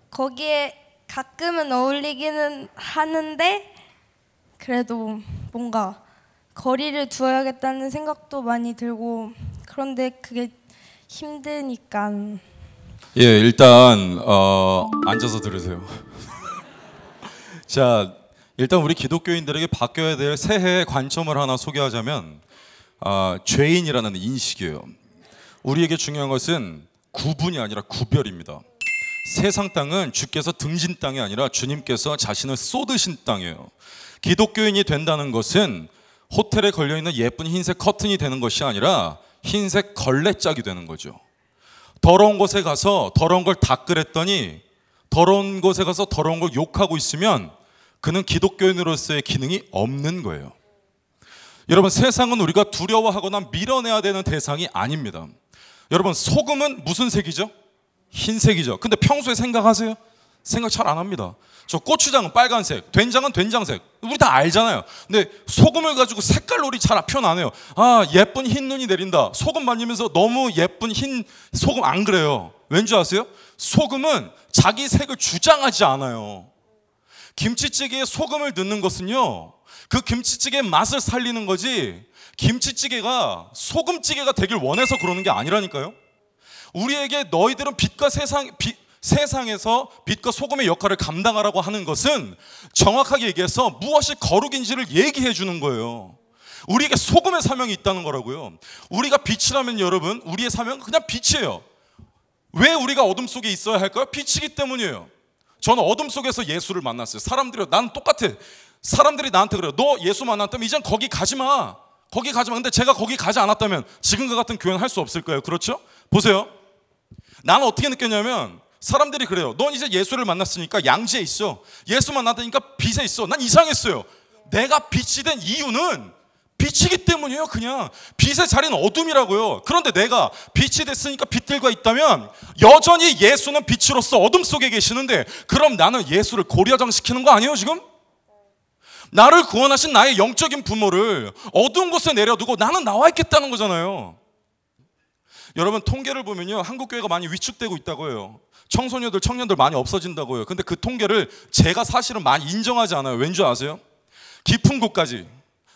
거기에 가끔은 어울리기는 하는데 그래도 뭔가 거리를 두어야겠다는 생각도 많이 들고, 그런데 그게 힘드니까. 예, 일단 앉아서 들으세요. 자, 일단 우리 기독교인들에게 바뀌어야 될 새해의 관점을 하나 소개하자면 죄인이라는 인식이에요. 우리에게 중요한 것은 구분이 아니라 구별입니다. 세상 땅은 주께서 등진 땅이 아니라 주님께서 자신을 쏟으신 땅이에요. 기독교인이 된다는 것은 호텔에 걸려있는 예쁜 흰색 커튼이 되는 것이 아니라 흰색 걸레짝이 되는 거죠. 더러운 곳에 가서 더러운 걸 닦으랬더니 더러운 곳에 가서 더러운 걸 욕하고 있으면 그는 기독교인으로서의 기능이 없는 거예요. 여러분, 세상은 우리가 두려워하거나 밀어내야 되는 대상이 아닙니다. 여러분, 소금은 무슨 색이죠? 흰색이죠. 근데 평소에 생각하세요? 생각 잘 안 합니다. 저 고추장은 빨간색, 된장은 된장색, 우리 다 알잖아요. 근데 소금을 가지고 색깔놀이 잘 표현 안 해요. 아, 예쁜 흰 눈이 내린다. 소금 만지면서 너무 예쁜 흰 소금 안 그래요. 왠지 아세요? 소금은 자기 색을 주장하지 않아요. 김치찌개에 소금을 넣는 것은요, 그 김치찌개의 맛을 살리는 거지, 김치찌개가 소금찌개가 되길 원해서 그러는 게 아니라니까요. 우리에게 너희들은 세상에서 빛과 소금의 역할을 감당하라고 하는 것은 정확하게 얘기해서 무엇이 거룩인지를 얘기해 주는 거예요. 우리에게 소금의 사명이 있다는 거라고요. 우리가 빛이라면 여러분, 우리의 사명은 그냥 빛이에요. 왜 우리가 어둠 속에 있어야 할까요? 빛이기 때문이에요. 저는 어둠 속에서 예수를 만났어요. 사람들이, 난 똑같아. 사람들이 나한테 그래요. 너 예수 만났다면 이젠 거기 가지 마. 거기 가지 마. 근데 제가 거기 가지 않았다면 지금과 같은 교회는 할 수 없을 거예요. 그렇죠? 보세요. 나는 어떻게 느꼈냐면, 사람들이 그래요. 넌 이제 예수를 만났으니까 양지에 있어. 예수 만났다니까 빛에 있어. 난 이상했어요. 내가 빛이 된 이유는 빛이기 때문이에요. 그냥 빛의 자리는 어둠이라고요. 그런데 내가 빛이 됐으니까 빛들과 있다면 여전히 예수는 빛으로서 어둠 속에 계시는데, 그럼 나는 예수를 고려장시키는 거 아니에요 지금? 나를 구원하신 나의 영적인 부모를 어두운 곳에 내려두고 나는 나와 있겠다는 거잖아요. 여러분, 통계를 보면요, 한국교회가 많이 위축되고 있다고 해요. 청소년들, 청년들 많이 없어진다고 해요. 근데 그 통계를 제가 사실은 많이 인정하지 않아요. 왠지 아세요? 깊은 곳까지,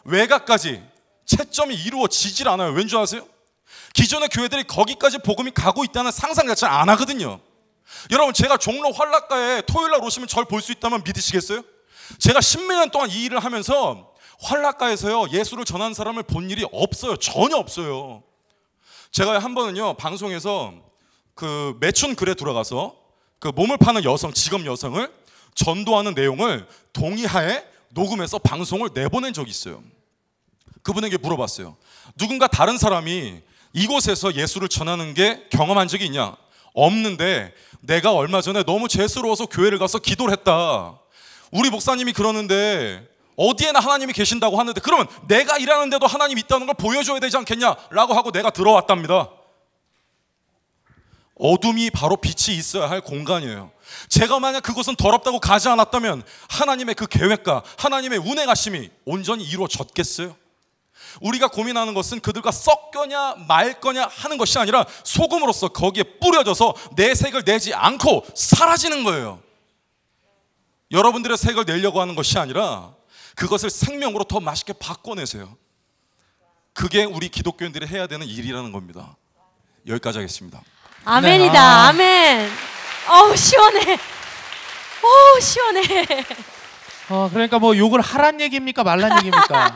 외곽까지 채점이 이루어지질 않아요. 왠지 아세요? 기존의 교회들이 거기까지 복음이 가고 있다는 상상 자체를 안 하거든요. 여러분, 제가 종로 환락가에 토요일날 오시면 절 볼 수 있다면 믿으시겠어요? 제가 10몇 년 동안 이 일을 하면서 환락가에서요, 예수를 전하는 사람을 본 일이 없어요. 전혀 없어요. 제가 한 번은요, 방송에서 그 매춘 글에 들어가서 그 몸을 파는 여성, 직업 여성을 전도하는 내용을 동의하에 녹음해서 방송을 내보낸 적이 있어요. 그분에게 물어봤어요. 누군가 다른 사람이 이곳에서 예수를 전하는 게 경험한 적이 있냐? 없는데 내가 얼마 전에 너무 죄스러워서 교회를 가서 기도를 했다. 우리 목사님이 그러는데 어디에나 하나님이 계신다고 하는데 그러면 내가 일하는데도 하나님 있다는 걸 보여줘야 되지 않겠냐? 라고 하고 내가 들어왔답니다. 어둠이 바로 빛이 있어야 할 공간이에요. 제가 만약 그곳은 더럽다고 가지 않았다면 하나님의 그 계획과 하나님의 운행하심이 온전히 이루어졌겠어요? 우리가 고민하는 것은 그들과 섞거냐 말 거냐 하는 것이 아니라 소금으로서 거기에 뿌려져서 내 색을 내지 않고 사라지는 거예요. 여러분들의 색을 내려고 하는 것이 아니라 그것을 생명으로 더 맛있게 바꿔내세요. 그게 우리 기독교인들이 해야 되는 일이라는 겁니다. 여기까지 하겠습니다. 아멘이다. 네, 아멘. 어우 시원해. 어우 시원해. 그러니까 뭐 욕을 하란 얘기입니까 말란 얘기입니까?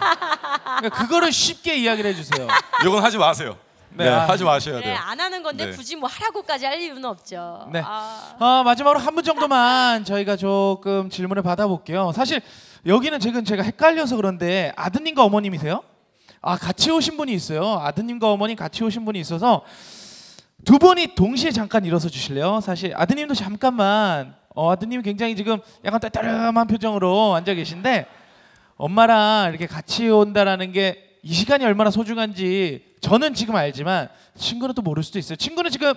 그러니까 그거를 쉽게 이야기를 해주세요. 이건 하지 마세요. 네, 하지 마셔야 돼요. 네, 안 하는 건데 네. 굳이 뭐 하라고까지 할 이유는 없죠. 네. 마지막으로 한 분 정도만 저희가 조금 질문을 받아볼게요. 사실 여기는 지금 제가 헷갈려서 그런데 아드님과 어머님이세요? 같이 오신 분이 있어요. 아드님과 어머님 같이 오신 분이 있어서 두 분이 동시에 잠깐 일어서 주실래요? 사실 아드님도 잠깐만. 아드님이 굉장히 지금 약간 따뜻한 표정으로 앉아 계신데 엄마랑 이렇게 같이 온다라는 게 이 시간이 얼마나 소중한지 저는 지금 알지만 친구는 또 모를 수도 있어요. 친구는 지금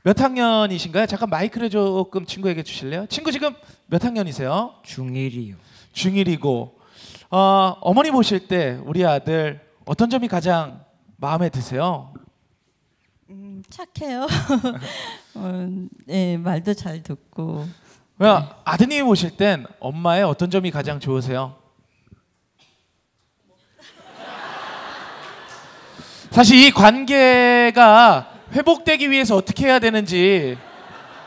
몇 학년이신가요? 잠깐 마이크를 조금 친구에게 주실래요? 친구 지금 몇 학년이세요? 중1이요. 중1이고 어머니 보실 때 우리 아들 어떤 점이 가장 마음에 드세요? 착해요. 네, 말도 잘 듣고. 아드님이 보실 땐 엄마의 어떤 점이 가장 좋으세요? 사실 이 관계가 회복되기 위해서 어떻게 해야 되는지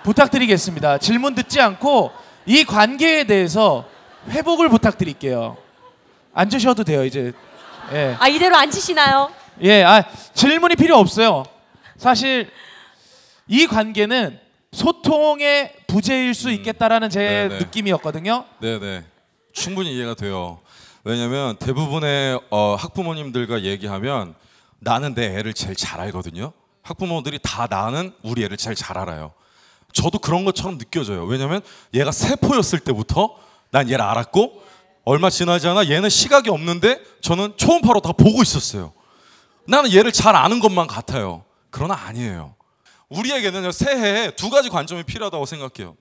부탁드리겠습니다. 질문 듣지 않고 이 관계에 대해서 회복을 부탁드릴게요. 앉으셔도 돼요 이제. 예. 이대로 앉으시나요? 예, 질문이 필요 없어요. 사실 이 관계는 소통의 부재일 수 있겠다라는 제 네네. 느낌이었거든요. 네네, 충분히 이해가 돼요. 왜냐하면 대부분의 학부모님들과 얘기하면 나는 내 애를 제일 잘 알거든요. 학부모들이 다 나는 우리 애를 제일 잘 알아요. 저도 그런 것처럼 느껴져요. 왜냐하면 얘가 세포였을 때부터 난 얘를 알았고 얼마 지나지 않아 얘는 시각이 없는데 저는 초음파로 다 보고 있었어요. 나는 얘를 잘 아는 것만 같아요. 그러나 아니에요. 우리에게는 새해에 두 가지 관점이 필요하다고 생각해요.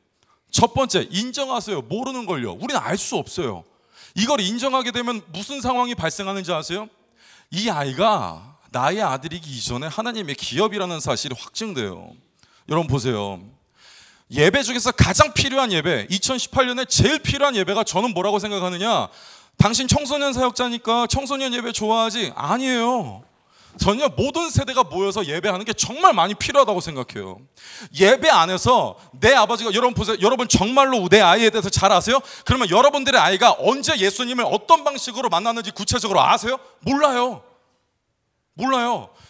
첫 번째, 인정하세요. 모르는 걸요. 우리는 알 수 없어요. 이걸 인정하게 되면 무슨 상황이 발생하는지 아세요? 이 아이가 나의 아들이기 이전에 하나님의 기업이라는 사실이 확증돼요. 여러분 보세요. 예배 중에서 가장 필요한 예배, 2018년에 제일 필요한 예배가 저는 뭐라고 생각하느냐? 당신 청소년 사역자니까 청소년 예배 좋아하지? 아니에요. 전혀 모든 세대가 모여서 예배하는 게 정말 많이 필요하다고 생각해요. 예배 안에서 내 아버지가, 여러분 보세요. 여러분 정말로 내 아이에 대해서 잘 아세요? 그러면 여러분들의 아이가 언제 예수님을 어떤 방식으로 만났는지 구체적으로 아세요? 몰라요.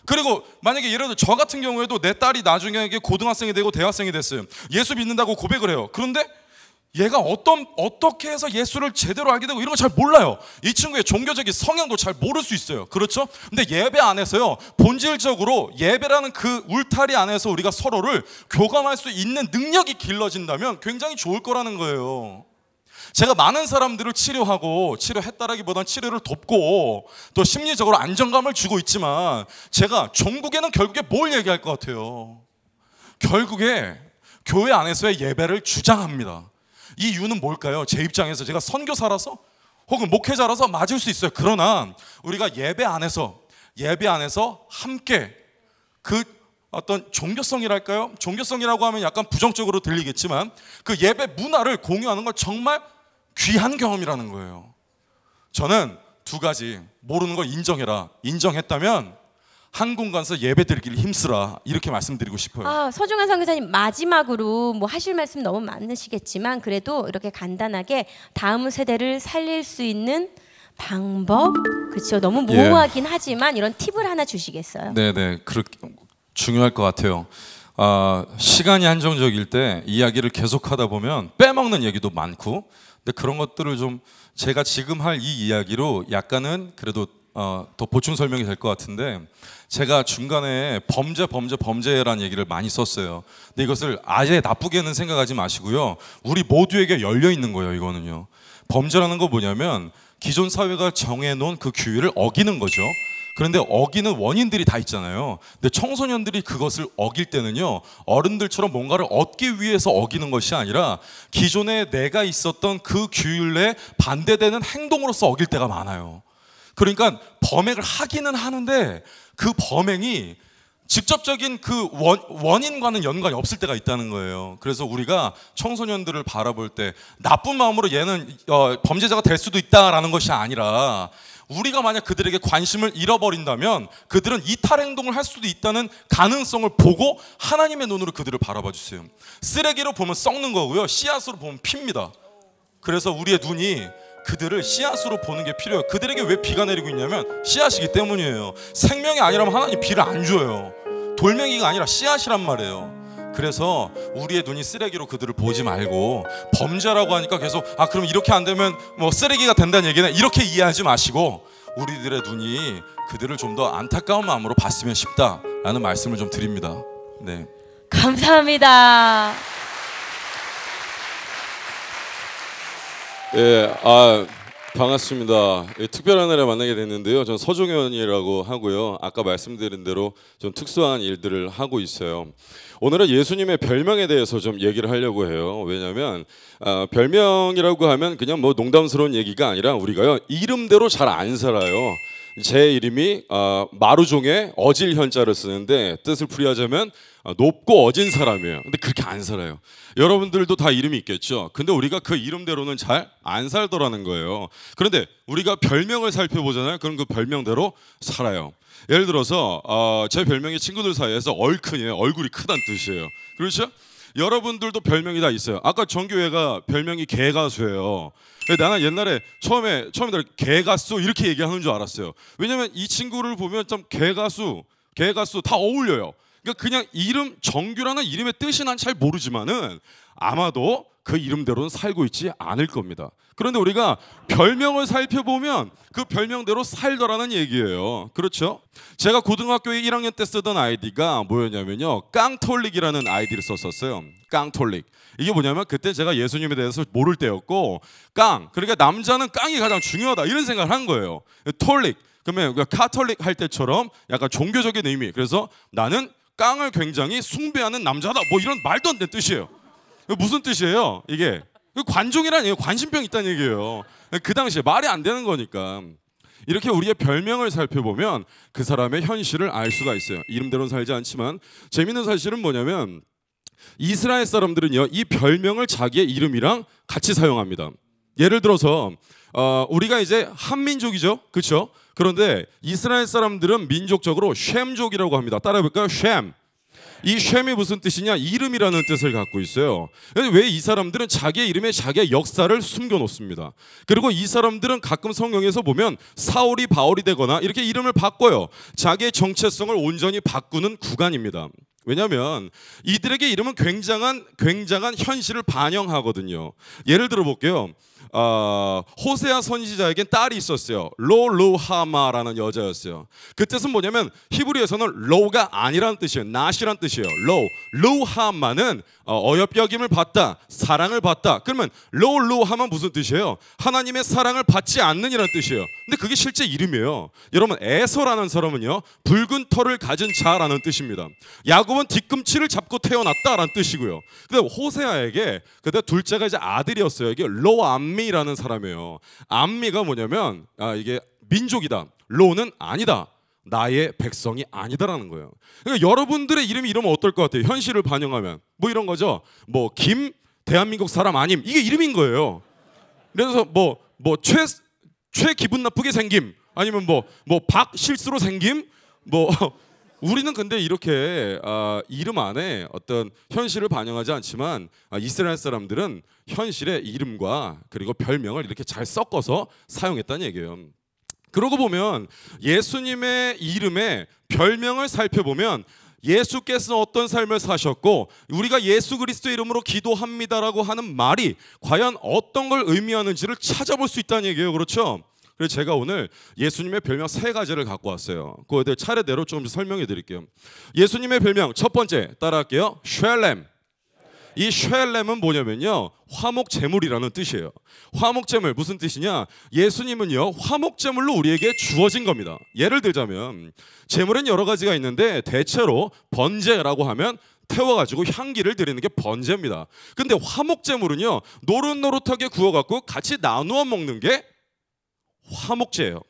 그리고 만약에 예를 들어 저 같은 경우에도 내 딸이 나중에 고등학생이 되고 대학생이 됐어요. 예수 믿는다고 고백을 해요. 그런데 얘가 어떻게 해서 예수를 제대로 알게 되고 이런 거 잘 몰라요. 이 친구의 종교적인 성향도 잘 모를 수 있어요. 그렇죠? 근데 예배 안에서요, 본질적으로 예배라는 그 울타리 안에서 우리가 서로를 교감할 수 있는 능력이 길러진다면 굉장히 좋을 거라는 거예요. 제가 많은 사람들을 치료했다라기보단 치료를 돕고 또 심리적으로 안정감을 주고 있지만 제가 종국에는 결국에 뭘 얘기할 것 같아요? 결국에 교회 안에서의 예배를 주장합니다. 이 이유는 뭘까요? 제 입장에서 제가 선교사라서 혹은 목회자라서 맞을 수 있어요. 그러나 우리가 예배 안에서 함께 그 어떤 종교성이랄까요? 종교성이라고 하면 약간 부정적으로 들리겠지만 그 예배 문화를 공유하는 건 정말 귀한 경험이라는 거예요. 저는 두 가지, 모르는 걸 인정했다면 한 공간에서 예배 드리기를 힘쓰라, 이렇게 말씀드리고 싶어요. 서중환 선교사님, 마지막으로 뭐 하실 말씀 너무 많으시겠지만 그래도 이렇게 간단하게 다음 세대를 살릴 수 있는 방법, 그렇죠? 너무 모호하긴 하지만 이런 팁을 하나 주시겠어요? 네네, 그렇게 중요할 것 같아요. 시간이 한정적일 때 이야기를 계속하다 보면 빼먹는 얘기도 많고, 근데 그런 것들을 좀 제가 지금 할 이 이야기로 약간은 그래도 더 보충 설명이 될 것 같은데, 제가 중간에 범죄라는 얘기를 많이 썼어요. 근데 이것을 아예 나쁘게는 생각하지 마시고요. 우리 모두에게 열려 있는 거예요. 이거는요. 범죄라는 거 뭐냐면 기존 사회가 정해놓은 그 규율을 어기는 거죠. 그런데 어기는 원인들이 다 있잖아요. 근데 청소년들이 그것을 어길 때는요, 어른들처럼 뭔가를 얻기 위해서 어기는 것이 아니라 기존에 내가 있었던 그 규율에 반대되는 행동으로서 어길 때가 많아요. 그러니까 범행을 하기는 하는데 그 범행이 직접적인 그 원인과는 연관이 없을 때가 있다는 거예요. 그래서 우리가 청소년들을 바라볼 때 나쁜 마음으로 얘는 범죄자가 될 수도 있다라는 것이 아니라, 우리가 만약 그들에게 관심을 잃어버린다면 그들은 이탈 행동을 할 수도 있다는 가능성을 보고 하나님의 눈으로 그들을 바라봐 주세요. 쓰레기로 보면 썩는 거고요, 씨앗으로 보면 핍니다. 그래서 우리의 눈이 그들을 씨앗으로 보는 게 필요해요. 그들에게 왜 비가 내리고 있냐면 씨앗이기 때문이에요. 생명이 아니라면 하나님 비를 안 줘요. 돌멩이가 아니라 씨앗이란 말이에요. 그래서 우리의 눈이 쓰레기로 그들을 보지 말고, 범죄라고 하니까 계속 그럼 이렇게 안 되면 뭐 쓰레기가 된다는 얘기네, 이렇게 이해하지 마시고 우리들의 눈이 그들을 좀 더 안타까운 마음으로 봤으면 싶다라는 말씀을 좀 드립니다. 네. 감사합니다. 예, 반갑습니다. 예, 특별한 날에 만나게 됐는데요. 전 서종현이라고 하고요. 아까 말씀드린 대로 좀 특수한 일들을 하고 있어요. 오늘은 예수님의 별명에 대해서 좀 얘기를 하려고 해요. 왜냐하면 별명이라고 하면 그냥 뭐 농담스러운 얘기가 아니라 우리가요, 이름대로 잘 안 살아요. 제 이름이 마루종의 어질 현자를 쓰는데 뜻을 풀이하자면 높고 어진 사람이에요. 근데 그렇게 안 살아요. 여러분들도 다 이름이 있겠죠. 근데 우리가 그 이름대로는 잘 안 살더라는 거예요. 그런데 우리가 별명을 살펴보잖아요. 그럼 그 별명대로 살아요. 예를 들어서 제 별명이 친구들 사이에서 얼큰이에요. 얼굴이 크다는 뜻이에요. 그렇죠? 여러분들도 별명이 다 있어요. 아까 정규회가 별명이 개가수예요. 나는 옛날에 처음에 개가수 이렇게 얘기하는 줄 알았어요. 왜냐면 이 친구를 보면 좀 개가수 다 어울려요. 그러니까 그냥 이름, 정규라는 이름의 뜻이 난 잘 모르지만은 아마도 그 이름대로는 살고 있지 않을 겁니다. 그런데 우리가 별명을 살펴보면 그 별명대로 살더라는 얘기예요. 그렇죠? 제가 고등학교에 1학년 때 쓰던 아이디가 뭐였냐면요, 깡톨릭이라는 아이디를 썼었어요. 깡톨릭. 이게 뭐냐면 그때 제가 예수님에 대해서 모를 때였고, 그러니까 남자는 깡이 가장 중요하다 이런 생각을 한 거예요. 톨릭, 그러면 카톨릭 할 때처럼 약간 종교적인 의미. 그래서 나는 깡을 굉장히 숭배하는 남자다, 뭐 이런 말도 안 되는 뜻이에요. 무슨 뜻이에요? 이게 관종이라는 얘기예요. 관심병 있다는 얘기예요. 그 당시에 말이 안 되는 거니까. 이렇게 우리의 별명을 살펴보면 그 사람의 현실을 알 수가 있어요. 이름대로는 살지 않지만 재밌는 사실은 뭐냐면 이스라엘 사람들은요, 이 별명을 자기의 이름이랑 같이 사용합니다. 예를 들어서 우리가 이제 한민족이죠, 그렇죠? 그런데 이스라엘 사람들은 민족적으로 쉔족이라고 합니다. 따라해볼까요? 쉔. 이 쉔이 무슨 뜻이냐? 이름이라는 뜻을 갖고 있어요. 왜 이 사람들은 자기의 이름에 자기의 역사를 숨겨놓습니다. 그리고 이 사람들은 가끔 성경에서 보면 사울이 바울이 되거나 이렇게 이름을 바꿔요. 자기의 정체성을 온전히 바꾸는 구간입니다. 왜냐하면 이들에게 이름은 굉장한 현실을 반영하거든요. 예를 들어 볼게요. 호세아 선지자에겐 딸이 있었어요. 로루하마라는 여자였어요. 그 뜻은 뭐냐면 히브리에서는 로가 아니라는 뜻이에요. 낫이란 뜻이에요. 루하마는 어여삐어김을 받다, 사랑을 받다. 그러면 로루하마 무슨 뜻이에요? 하나님의 사랑을 받지 않는이라는 뜻이에요. 근데 그게 실제 이름이에요. 여러분, 에서라는 사람은요, 붉은 털을 가진 자라는 뜻입니다. 야곱은 뒤꿈치를 잡고 태어났다라는 뜻이고요. 근데 호세아에게 그때 둘째가 이제 아들이었어요. 이게 로암미라는 사람이에요. 암미가 뭐냐면 이게 민족이다. 로는 아니다. 나의 백성이 아니다라는 거예요. 그러니까 여러분들의 이름이 이러면 어떨 것 같아요? 현실을 반영하면 뭐 이런 거죠. 뭐 김 대한민국 사람 아님, 이게 이름인 거예요. 그래서 최 기분 나쁘게 생김, 아니면 박 실수로 생김, 우리는 근데 이렇게 이름 안에 어떤 현실을 반영하지 않지만 이스라엘 사람들은 현실의 이름과 그리고 별명을 이렇게 잘 섞어서 사용했다는 얘기예요. 그러고 보면 예수님의 이름의 별명을 살펴보면 예수께서 어떤 삶을 사셨고 우리가 예수 그리스도의 이름으로 기도합니다라고 하는 말이 과연 어떤 걸 의미하는지를 찾아볼 수 있다는 얘기예요. 그렇죠? 그래서 제가 오늘 예수님의 별명 3가지를 갖고 왔어요. 그거들 차례대로 조금씩 설명해 드릴게요. 예수님의 별명 첫 번째 따라할게요. 쉘렘. 이 쉘렘은 뭐냐면요, 화목제물이라는 뜻이에요. 화목제물 무슨 뜻이냐? 예수님은요, 화목제물로 우리에게 주어진 겁니다. 예를 들자면 제물은 여러 가지가 있는데 대체로 번제라고 하면 태워가지고 향기를 드리는 게 번제입니다. 근데 화목제물은요, 노릇노릇하게 구워갖고 같이 나누어 먹는 게 화목제예요.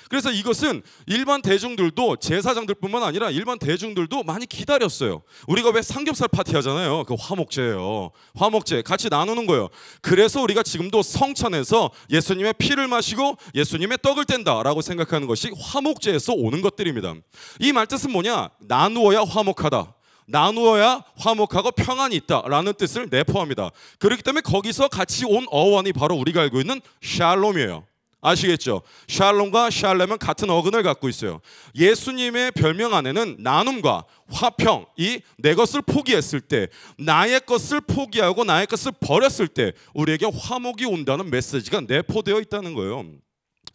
그래서 이것은 일반 대중들도, 제사장들뿐만 아니라 일반 대중들도 많이 기다렸어요. 우리가 왜 삼겹살 파티 하잖아요. 그 화목제예요. 화목제 같이 나누는 거예요. 그래서 우리가 지금도 성찬에서 예수님의 피를 마시고 예수님의 떡을 뗀다라고 생각하는 것이 화목제에서 오는 것들입니다. 이 말뜻은 뭐냐? 나누어야 화목하다, 나누어야 화목하고 평안이 있다라는 뜻을 내포합니다. 그렇기 때문에 거기서 같이 온 어원이 바로 우리가 알고 있는 샬롬이에요. 아시겠죠? 샬롬과 샬렘은 같은 어근을 갖고 있어요. 예수님의 별명 안에는 나눔과 화평, 이 내 것을 포기했을 때, 나의 것을 포기하고 나의 것을 버렸을 때 우리에게 화목이 온다는 메시지가 내포되어 있다는 거예요.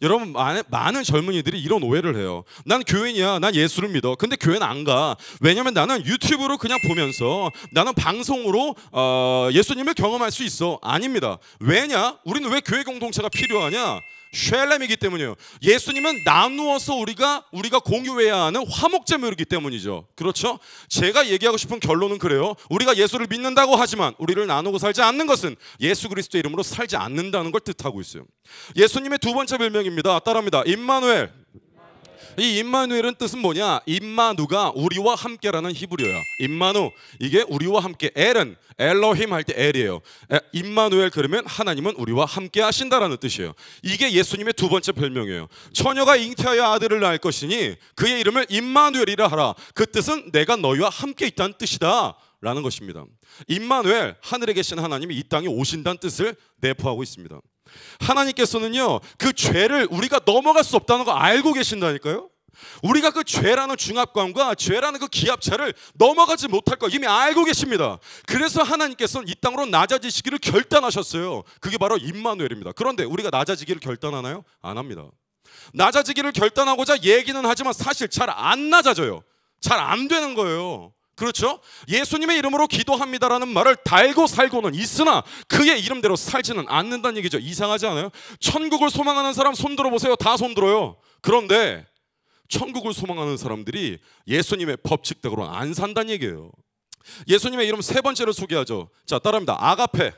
여러분, 많은 젊은이들이 이런 오해를 해요. 난 교인이야, 난 예수를 믿어. 근데 교회는 안 가. 왜냐면 나는 유튜브로 그냥 보면서, 나는 방송으로 예수님을 경험할 수 있어. 아닙니다. 왜냐? 우리는 왜 교회 공동체가 필요하냐? 쉘렘이기 때문이에요. 예수님은 나누어서 우리가 공유해야 하는 화목제물이기 때문이죠. 그렇죠? 제가 얘기하고 싶은 결론은 그래요. 우리가 예수를 믿는다고 하지만 우리를 나누고 살지 않는 것은 예수 그리스도의 이름으로 살지 않는다는 걸 뜻하고 있어요. 예수님의 두 번째 별명입니다. 따라합니다. 임마누엘. 이 임마누엘은 뜻은 뭐냐? 임마누가 우리와 함께라는 히브리어야. 임마누, 이게 우리와 함께. 엘은 엘로힘 할 때 엘이에요. 임마누엘 그러면 하나님은 우리와 함께 하신다라는 뜻이에요. 이게 예수님의 두 번째 별명이에요. 처녀가 잉태하여 아들을 낳을 것이니 그의 이름을 임마누엘이라 하라. 그 뜻은 내가 너희와 함께 있다는 뜻이다 라는 것입니다. 임마누엘, 하늘에 계신 하나님이 이 땅에 오신다는 뜻을 내포하고 있습니다. 하나님께서는요, 그 죄를 우리가 넘어갈 수 없다는 거 알고 계신다니까요. 우리가 그 죄라는 중압감과 죄라는 그 기압차를 넘어가지 못할 거 이미 알고 계십니다. 그래서 하나님께서는 이 땅으로 낮아지시기를 결단하셨어요. 그게 바로 임마누엘입니다. 그런데 우리가 낮아지기를 결단하나요? 안 합니다. 낮아지기를 결단하고자 얘기는 하지만 사실 잘 안 낮아져요. 잘 안 되는 거예요. 그렇죠? 예수님의 이름으로 기도합니다라는 말을 달고 살고는 있으나 그의 이름대로 살지는 않는다는 얘기죠. 이상하지 않아요? 천국을 소망하는 사람 손 들어보세요. 다 손 들어요. 그런데 천국을 소망하는 사람들이 예수님의 법칙대로 안 산다는 얘기예요. 예수님의 이름 세 번째를 소개하죠. 자, 따라합니다. 아가페.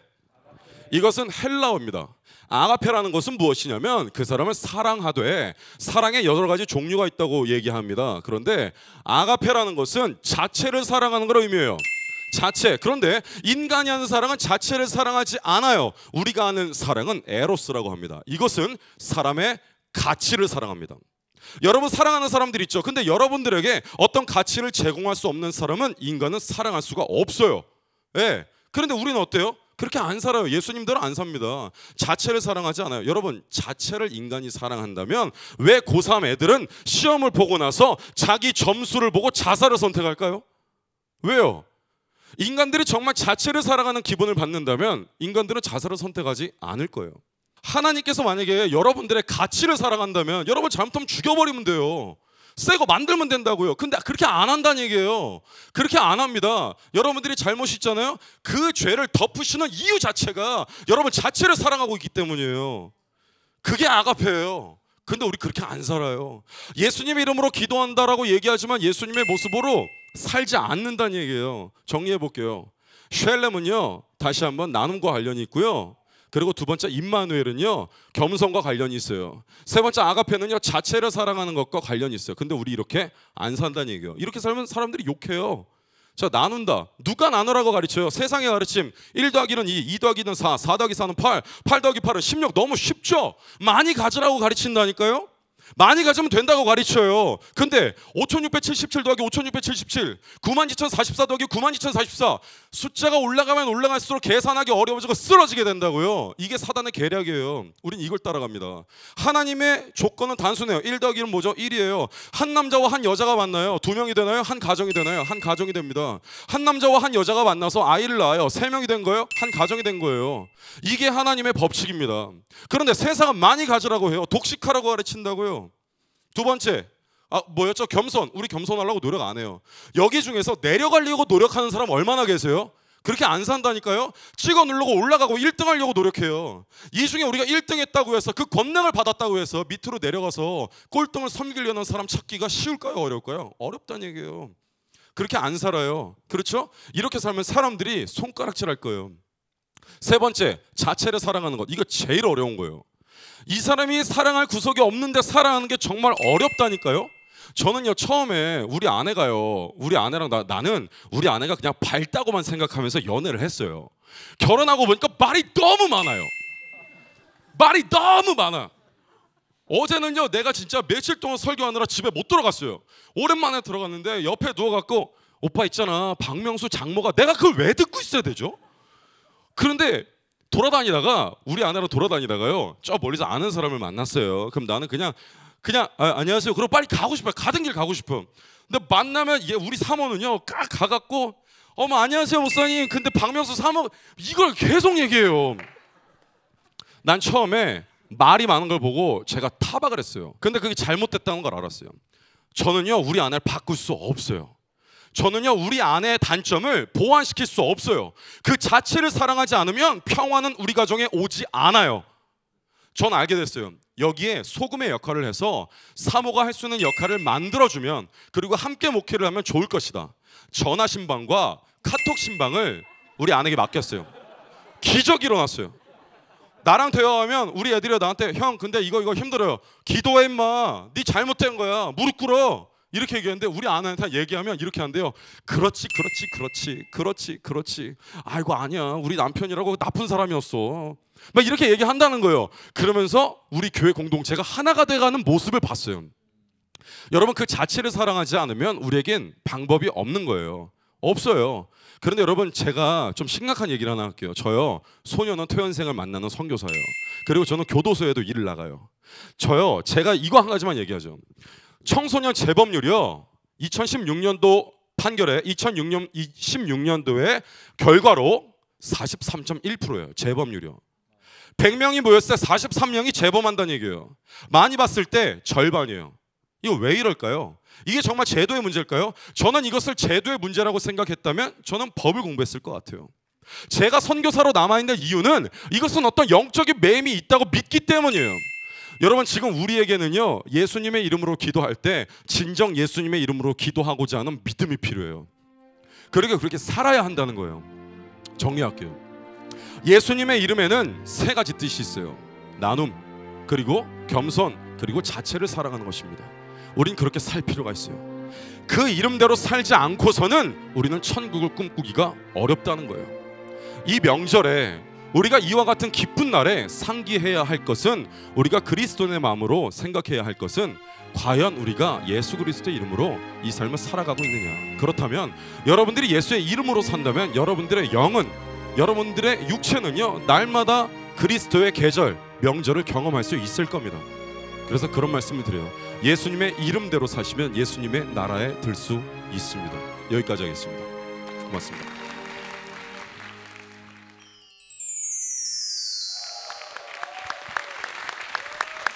이것은 헬라어입니다. 아가페라는 것은 무엇이냐면 그 사람을 사랑하되, 사랑에 여러 가지 종류가 있다고 얘기합니다. 그런데 아가페라는 것은 자체를 사랑하는 걸 의미해요. 자체. 그런데 인간이 하는 사랑은 자체를 사랑하지 않아요. 우리가 아는 사랑은 에로스라고 합니다. 이것은 사람의 가치를 사랑합니다. 여러분 사랑하는 사람들 있죠. 근데 여러분들에게 어떤 가치를 제공할 수 없는 사람은 인간은 사랑할 수가 없어요. 예. 그런데 우리는 어때요? 그렇게 안 살아요. 예수님들은 안 삽니다. 자체를 사랑하지 않아요. 여러분, 자체를 인간이 사랑한다면 왜 고3 애들은 시험을 보고 나서 자기 점수를 보고 자살을 선택할까요? 왜요? 인간들이 정말 자체를 사랑하는 기분을 받는다면 인간들은 자살을 선택하지 않을 거예요. 하나님께서 만약에 여러분들의 가치를 사랑한다면 여러분 잘못하면 죽여버리면 돼요. 새 거 만들면 된다고요. 근데 그렇게 안 한다는 얘기예요. 그렇게 안 합니다. 여러분들이 잘못이 있잖아요. 그 죄를 덮으시는 이유 자체가 여러분 자체를 사랑하고 있기 때문이에요. 그게 아가페예요. 근데 우리 그렇게 안 살아요. 예수님 이름으로 기도한다라고 얘기하지만 예수님의 모습으로 살지 않는다는 얘기예요. 정리해 볼게요. 쉘렘은요, 다시 한번 나눔과 관련이 있고요. 그리고 두 번째 임마누엘은요, 겸손과 관련이 있어요. 세 번째 아가페는요, 자체를 사랑하는 것과 관련이 있어요. 근데 우리 이렇게 안 산다는 얘기예요. 이렇게 살면 사람들이 욕해요. 자, 나눈다. 누가 나누라고 가르쳐요? 세상의 가르침. 1 더하기는 2, 2 더하기는 4, 4 더하기 4는 8, 8 더하기 8은 16. 너무 쉽죠? 많이 가지라고 가르친다니까요. 많이 가지면 된다고 가르쳐요. 근데 5677 더하기 5677, 92,044 더하기 92,044, 숫자가 올라가면 올라갈수록 계산하기 어려워지고 쓰러지게 된다고요. 이게 사단의 계략이에요. 우린 이걸 따라갑니다. 하나님의 조건은 단순해요. 1 더하기는 뭐죠? 1이에요. 한 남자와 한 여자가 만나요. 2명이 되나요? 한 가정이 되나요? 한 가정이 됩니다. 한 남자와 한 여자가 만나서 아이를 낳아요. 3명이 된 거예요? 한 가정이 된 거예요. 이게 하나님의 법칙입니다. 그런데 세상은 많이 가지라고 해요. 독식하라고 가르친다고요. 두 번째, 뭐였죠? 겸손. 우리 겸손하려고 노력 안 해요. 여기 중에서 내려가려고 노력하는 사람 얼마나 계세요? 그렇게 안 산다니까요. 찍어 누르고 올라가고 1등 하려고 노력해요. 이 중에 우리가 1등 했다고 해서 그 권능을 받았다고 해서 밑으로 내려가서 꼴등을 섬기려는 사람 찾기가 쉬울까요? 어려울까요? 어렵다는 얘기예요. 그렇게 안 살아요. 그렇죠? 이렇게 살면 사람들이 손가락질할 거예요. 세 번째, 자체를 사랑하는 것. 이거 제일 어려운 거예요. 이 사람이 사랑할 구석이 없는데 사랑하는 게 정말 어렵다니까요. 저는요, 처음에 우리 아내가요, 우리 아내랑 나는 우리 아내가 그냥 밝다고만 생각하면서 연애를 했어요. 결혼하고 보니까 말이 너무 많아요. 말이 너무 많아. 어제는요, 내가 진짜 며칠 동안 설교하느라 집에 못 들어갔어요. 오랜만에 들어갔는데 옆에 누워갖고, 오빠 있잖아, 박명수 장모가, 내가 그걸 왜 듣고 있어야 되죠? 그런데 돌아다니다가, 우리 아내랑 돌아다니다가요, 저 멀리서 아는 사람을 만났어요. 그럼 나는 그냥 안녕하세요. 그럼 빨리 가고 싶어요. 가던 길 가고 싶어. 근데 만나면 우리 사모는요, 깍 가갖고, 어머 안녕하세요 목사님. 근데 박명수 사모 이걸 계속 얘기해요. 난 처음에 말이 많은 걸 보고 제가 타박을 했어요. 근데 그게 잘못됐다는 걸 알았어요. 저는요, 우리 아내를 바꿀 수 없어요. 저는요, 우리 아내의 단점을 보완시킬 수 없어요. 그 자체를 사랑하지 않으면 평화는 우리 가정에 오지 않아요. 전 알게 됐어요. 여기에 소금의 역할을 해서 사모가 할 수 있는 역할을 만들어주면, 그리고 함께 목회를 하면 좋을 것이다. 전화 신방과 카톡 신방을 우리 아내에게 맡겼어요. 기적이 일어났어요. 나랑 대화하면 우리 애들이 나한테, 형 근데 이거 힘들어요. 기도해 임마. 네 잘못된 거야. 무릎 꿇어. 이렇게 얘기하는데 우리 아내한테 얘기하면 이렇게 한대요. 그렇지. 아이고 아니야. 우리 남편이라고 나쁜 사람이었어. 막 이렇게 얘기한다는 거예요. 그러면서 우리 교회 공동체가 하나가 돼가는 모습을 봤어요. 여러분, 그 자체를 사랑하지 않으면 우리에겐 방법이 없는 거예요. 없어요. 그런데 여러분, 제가 좀 심각한 얘기를 하나 할게요. 저요, 소년원 퇴원생을 만나는 선교사예요. 그리고 저는 교도소에도 일을 나가요. 제가 이거 한 가지만 얘기하죠. 청소년 재범률이요, 2016년도 판결에 2016년도의 결과로 43.1%예요. 재범률이요. 100명이 모였을 때 43명이 재범한다는 얘기예요. 많이 봤을 때 절반이에요. 이거 왜 이럴까요? 이게 정말 제도의 문제일까요? 저는 이것을 제도의 문제라고 생각했다면 저는 법을 공부했을 것 같아요. 제가 선교사로 남아있는 이유는 이것은 어떤 영적인 매임이 있다고 믿기 때문이에요. 여러분, 지금 우리에게는요, 예수님의 이름으로 기도할 때 진정 예수님의 이름으로 기도하고자 하는 믿음이 필요해요. 그러니까 그렇게 살아야 한다는 거예요. 정리할게요. 예수님의 이름에는 3가지 뜻이 있어요. 나눔, 그리고 겸손, 그리고 자체를 사랑하는 것입니다. 우린 그렇게 살 필요가 있어요. 그 이름대로 살지 않고서는 우리는 천국을 꿈꾸기가 어렵다는 거예요. 이 명절에 우리가 이와 같은 기쁜 날에 상기해야 할 것은, 우리가 그리스도의 마음으로 생각해야 할 것은, 과연 우리가 예수 그리스도의 이름으로 이 삶을 살아가고 있느냐. 그렇다면 여러분들이 예수의 이름으로 산다면 여러분들의 영은, 여러분들의 육체는요, 날마다 그리스도의 계절, 명절을 경험할 수 있을 겁니다. 그래서 그런 말씀을 드려요. 예수님의 이름대로 사시면 예수님의 나라에 들 수 있습니다. 여기까지 하겠습니다. 고맙습니다.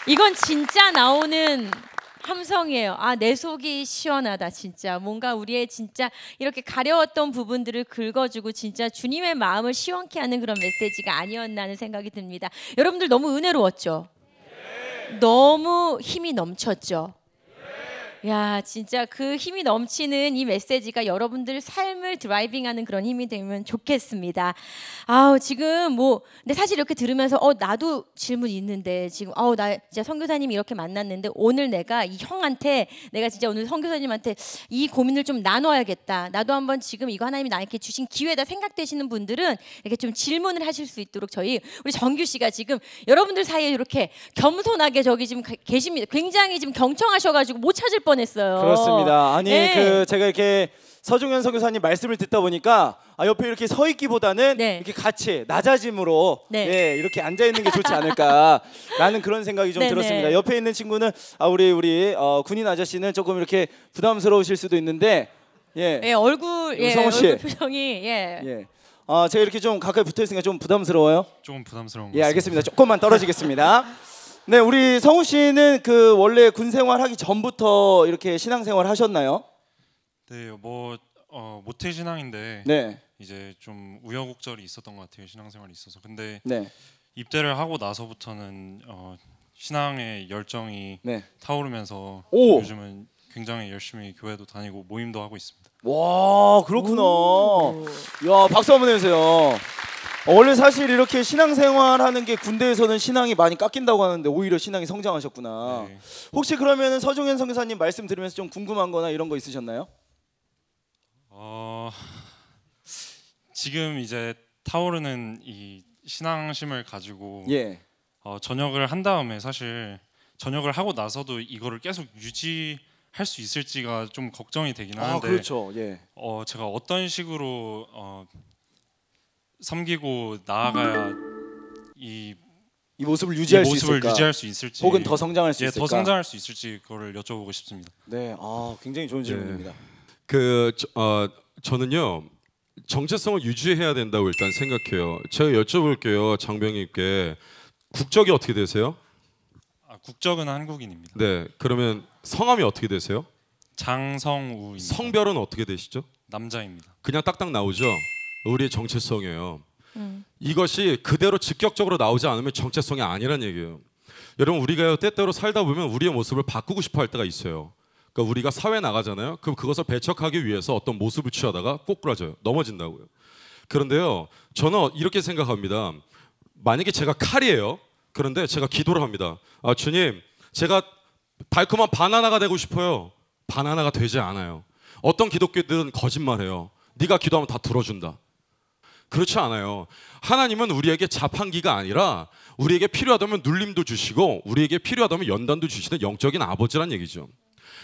이건 진짜 나오는 함성이에요. 아, 내 속이 시원하다. 진짜 뭔가 우리의 진짜 이렇게 가려웠던 부분들을 긁어주고 진짜 주님의 마음을 시원케 하는 그런 메시지가 아니었나 하는 생각이 듭니다. 여러분들 너무 은혜로웠죠? 너무 힘이 넘쳤죠? 야, 진짜 그 힘이 넘치는 이 메시지가 여러분들 삶을 드라이빙하는 그런 힘이 되면 좋겠습니다. 아우, 지금 뭐 근데 사실 이렇게 들으면서 나도 질문 있는데 지금 나 진짜 선교사님 이렇게 만났는데 오늘 내가 이 형한테 내가 진짜 오늘 선교사님한테 이 고민을 좀 나눠야겠다. 나도 한번 지금 이거 하나님이 나에게 주신 기회다 생각되시는 분들은 이렇게 좀 질문을 하실 수 있도록 우리 정규 씨가 지금 여러분들 사이에 이렇게 겸손하게 저기 지금 계십니다. 굉장히 지금 경청하셔가지고 못 찾을 뻔했어요. 그렇습니다. 아니 네. 제가 이렇게 서종현 선교사님 말씀을 듣다 보니까 옆에 이렇게 서 있기보다는 네. 이렇게 같이 낮아짐으로 네. 이렇게 앉아 있는 게 좋지 않을까라는 그런 생각이 좀 네, 들었습니다. 네. 옆에 있는 친구는 우리 군인 아저씨는 조금 이렇게 부담스러우실 수도 있는데 얼굴 성호 씨. 얼굴 표정이 제가 이렇게 좀 가까이 붙어 있으니까 좀 부담스러워요? 조금 부담스러운 것 예, 같습니다. 알겠습니다. 조금만 떨어지겠습니다. 네, 우리 성우 씨는 그 원래 군 생활하기 전부터 이렇게 신앙생활 하셨나요? 네, 모태 신앙인데 네. 이제 좀 우여곡절이 있었던 것 같아요. 신앙생활이 있어서. 근데 네. 입대를 하고 나서부터는 신앙의 열정이 네. 타오르면서 오! 요즘은 굉장히 열심히 교회도 다니고 모임도 하고 있습니다. 와, 그렇구나. 야, 박수 한번 해주세요. 원래 사실 이렇게 신앙생활 하는 게 군대에서는 신앙이 많이 깎인다고 하는데 오히려 신앙이 성장하셨구나. 네. 혹시 그러면 서종현 선교사님 말씀 들으면서 좀 궁금한 거나 이런 거 있으셨나요? 지금 이제 타오르는 이 신앙심을 가지고 예. 전역을 한 다음에 사실 전역을 하고 나서도 이거를 계속 유지할 수 있을지가 좀 걱정이 되긴 하는데 그렇죠. 예. 제가 어떤 식으로 섬기고 나아가야 이 모습을 유지할 수 있을까? 유지할 수 있을지 혹은 더 성장할 수 있을까? 더 성장할 수 있을지 그거를 여쭤보고 싶습니다. 네, 굉장히 좋은 질문입니다. 저는요 정체성을 유지해야 된다고 일단 생각해요. 제가 여쭤볼게요, 장병님께 국적이 어떻게 되세요? 국적은 한국인입니다. 네, 그러면 성함이 어떻게 되세요? 장성우입니다. 성별은 어떻게 되시죠? 남자입니다. 그냥 딱딱 나오죠. 우리의 정체성이에요. 이것이 그대로 직격적으로 나오지 않으면 정체성이 아니란 얘기예요. 여러분, 우리가 때때로 살다 보면 우리의 모습을 바꾸고 싶어 할 때가 있어요. 그러니까 우리가 사회에 나가잖아요. 그럼 그것을 배척하기 위해서 어떤 모습을 취하다가 꼬꾸라져요. 넘어진다고요. 그런데요, 저는 이렇게 생각합니다. 만약에 제가 칼이에요. 그런데 제가 기도를 합니다. 주님, 제가 달콤한 바나나가 되고 싶어요. 바나나가 되지 않아요. 어떤 기독교들은 거짓말해요. 네가 기도하면 다 들어준다. 그렇지 않아요. 하나님은 우리에게 자판기가 아니라 우리에게 필요하다면 눌림도 주시고 우리에게 필요하다면 연단도 주시는 영적인 아버지란 얘기죠.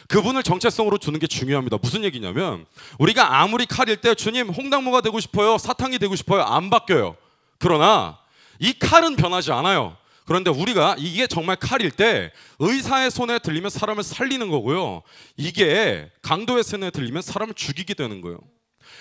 그분을 정체성으로 두는 게 중요합니다. 무슨 얘기냐면 우리가 아무리 칼일 때 주님 홍당무가 되고 싶어요, 사탕이 되고 싶어요, 안 바뀌어요. 그러나 이 칼은 변하지 않아요. 그런데 우리가 이게 정말 칼일 때 의사의 손에 들리면 사람을 살리는 거고요. 이게 강도의 손에 들리면 사람을 죽이게 되는 거예요.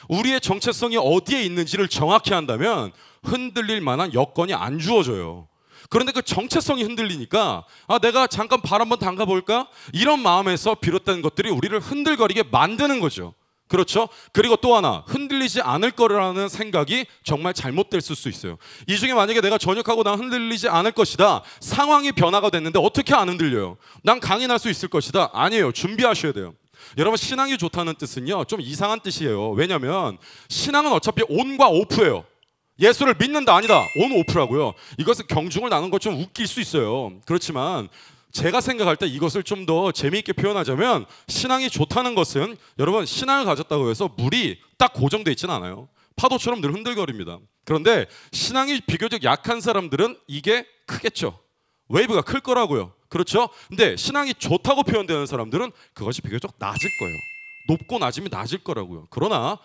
우리의 정체성이 어디에 있는지를 정확히 한다면 흔들릴 만한 여건이 안 주어져요. 그런데 그 정체성이 흔들리니까 내가 잠깐 발 한번 담가볼까? 이런 마음에서 비롯된 것들이 우리를 흔들거리게 만드는 거죠. 그렇죠? 그리고 또 하나, 흔들리지 않을 거라는 생각이 정말 잘못될 수 있어요. 이 중에 만약에 내가 전역하고 난 흔들리지 않을 것이다. 상황이 변화가 됐는데 어떻게 안 흔들려요? 난 강인할 수 있을 것이다. 아니에요. 준비하셔야 돼요. 여러분, 신앙이 좋다는 뜻은요 좀 이상한 뜻이에요. 왜냐하면 신앙은 어차피 온과 오프예요. 예수를 믿는다 아니다, 온 오프라고요. 이것은 경중을 나눈 것 좀 웃길 수 있어요. 그렇지만 제가 생각할 때 이것을 좀 더 재미있게 표현하자면 신앙이 좋다는 것은 여러분, 신앙을 가졌다고 해서 물이 딱 고정돼 있지는 않아요. 파도처럼 늘 흔들거립니다. 그런데 신앙이 비교적 약한 사람들은 이게 크겠죠. 웨이브가 클 거라고요. 그렇죠? 근데 신앙이 좋다고 표현되는 사람들은 그것이 비교적 낮을 거예요. 높고 낮으면 낮을 거라고요. 그러나